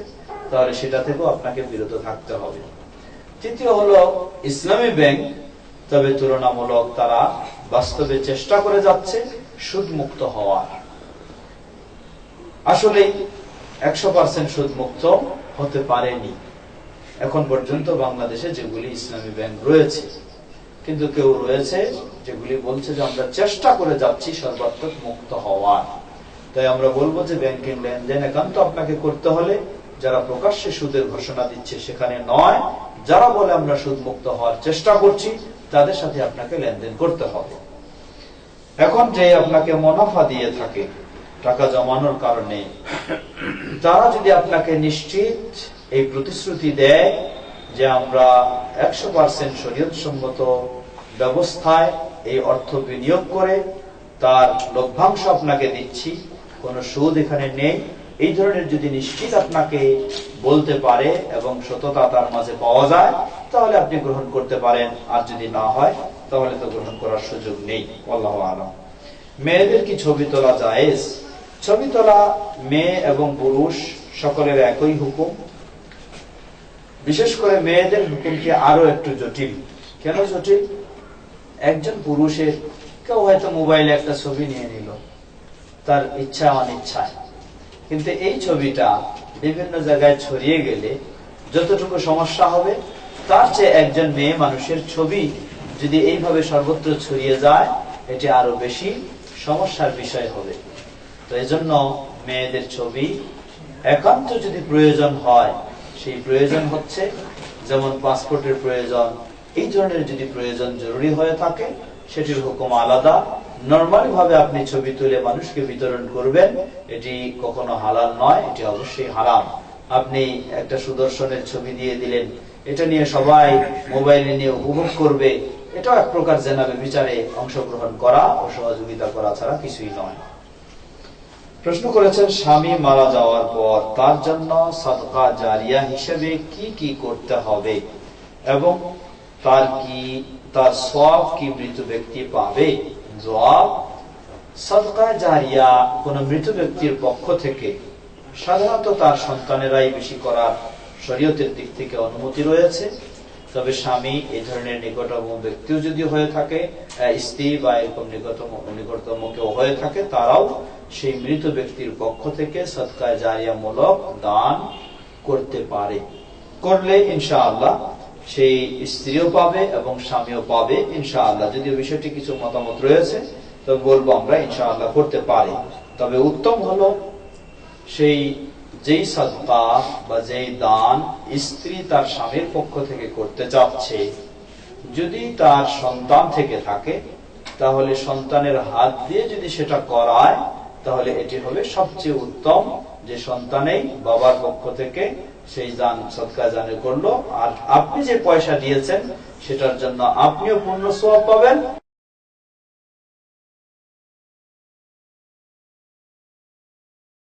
তাহলে সেটা থেকেও আপনাকে বিরত থাকতে হবে। তৃতীয় হলো ইসলামী ব্যাংক, তবে তুলনামূলক তারা বাস্তবে চেষ্টা করে যাচ্ছে সুদ মুক্ত হওয়ার। আসলে 100% সুদ মুক্ত হতে পারেনি এখন পর্যন্ত বাংলাদেশে যেগুলি ইসলামী ব্যাংক রয়েছে, কিন্তু কেউ রয়েছে যেগুলি বলছে যে আমরা চেষ্টা করে যাচ্ছি সর্বাত্মক মুক্ত হওয়ার। তাই আমরা বলবো যে ব্যাংকিং লেনদেন একান্ত আপনাকে করতে হলে যারা প্রকাশ্যে সুদের ঘোষণা দিচ্ছে সেখানে নয়, যারা বলে আমরা সুদ মুক্ত হওয়ার চেষ্টা করছি তাদের সাথে আপনাকে লেনদেন করতে হবে। এখন যে আপনাকে মুনাফা দিয়ে থাকে টাকা জমানোর কারণে, তারা যদি আপনাকে নিশ্চিত এই প্রতিশ্রুতি দেয় যে আমরা 100% শরীয়ত সম্মত ব্যবস্থায় এই অর্থ বিনিয়োগ করে তার লভ্যাংশ আপনাকে দিচ্ছি, কোনো সুদ এখানে নেই, এই ধরনের যদি নিশ্চিত আপনাকে বলতে পারে এবং সততা তার মাঝে পাওয়া যায়, তাহলে আপনি গ্রহণ করতে পারেন। আর যদি না হয় তাহলে তো গ্রহণ করার সুযোগ নেই। আল্লাহু আ'লাম। মেয়েদের কি ছবি তোলা জায়েজ? ছবি তোলা মেয়ে এবং পুরুষ সকলের একই হুকুম। বিশেষ করে মেয়েদের হুকুমটি আরো একটু জটিল। কেন জটিল? একজন পুরুষের কেউ হয়তো মোবাইলে একটা ছবি নিয়ে নিল তার ইচ্ছা অনিচ্ছায়, কিন্তু এই ছবিটা বিভিন্ন জায়গায় ছড়িয়ে গেলে যতটুকু সমস্যা হবে তার চেয়ে একজন মেয়ে মানুষের ছবি যদি এইভাবে সর্বত্র ছড়িয়ে যায় এটি আরো বেশি সমস্যার বিষয় হবে। তো এজন্য মেয়েদের ছবি একান্ত যদি প্রয়োজন হয়, সেই প্রয়োজন হচ্ছে যেমন পাসপোর্টের প্রয়োজন, এই ধরনের যদি প্রয়োজন জরুরি হয়ে থাকে সেটির হুকুম আলাদা। নরমালি ভাবে আপনি ছবি তুলে মানুষকে বিতরণ করবেন, এটি কখনো হালাল নয়, এটি অবশ্যই হারাম। আপনি একটা সুদর্শনের ছবি দিয়ে দিলেন, এটা নিয়ে সবাই মোবাইলে নিয়ে উপভোগ করবে, এটাও এক প্রকার জেনাবে বিচারে অংশগ্রহণ করা ও সহযোগিতা করা ছাড়া কিছুই নয়। প্রশ্ন করেছেন, স্বামী মারা যাওয়ার পর তার জন্য সাদকা জারিয়া হিসেবে কি কি করতে হবে এবং তার সওয়াব কি মৃত ব্যক্তি পাবে? জবাব, সাদকা জারিয়া কোন মৃত ব্যক্তির পক্ষ থেকে সাধারণত তার সন্তানেরাই বেশি করার শরীয়তের দিক থেকে অনুমতি রয়েছে। তবে স্বামী এই ধরনের নিকটতম ব্যক্তিও যদি হয়ে থাকে, স্ত্রী বা এরকম নিকটতম কেউ হয়ে থাকে, তারাও সেই মৃত ব্যক্তির পক্ষ থেকে সাদকা জারিয়া মূলক দান করতে পারে। করলে ইনশাআল্লাহ সেই স্ত্রীও পাবে এবং স্বামীও পাবে ইনশাআল্লাহ। যদিও বিষয়টি কিছু মতামত রয়েছে, তবে বলবো আমরা ইনশাআল্লাহ করতে পারি। তবে উত্তম হলো সেই যেই সাদকা বা যেই দান স্ত্রী তার স্বামীর পক্ষ থেকে করতে চাচ্ছে, যদি তার সন্তান থেকে থাকে তাহলে সন্তানের হাত দিয়ে যদি সেটা করায় তাহলে এটি হবে সবচেয়ে উত্তম, যে সন্তানেই বাবার পক্ষ থেকে সেই দান সদকা জানে করলো, আর আপনি যে পয়সা দিয়েছেন সেটার জন্য আপনিও পূর্ণ সওয়াব পাবেন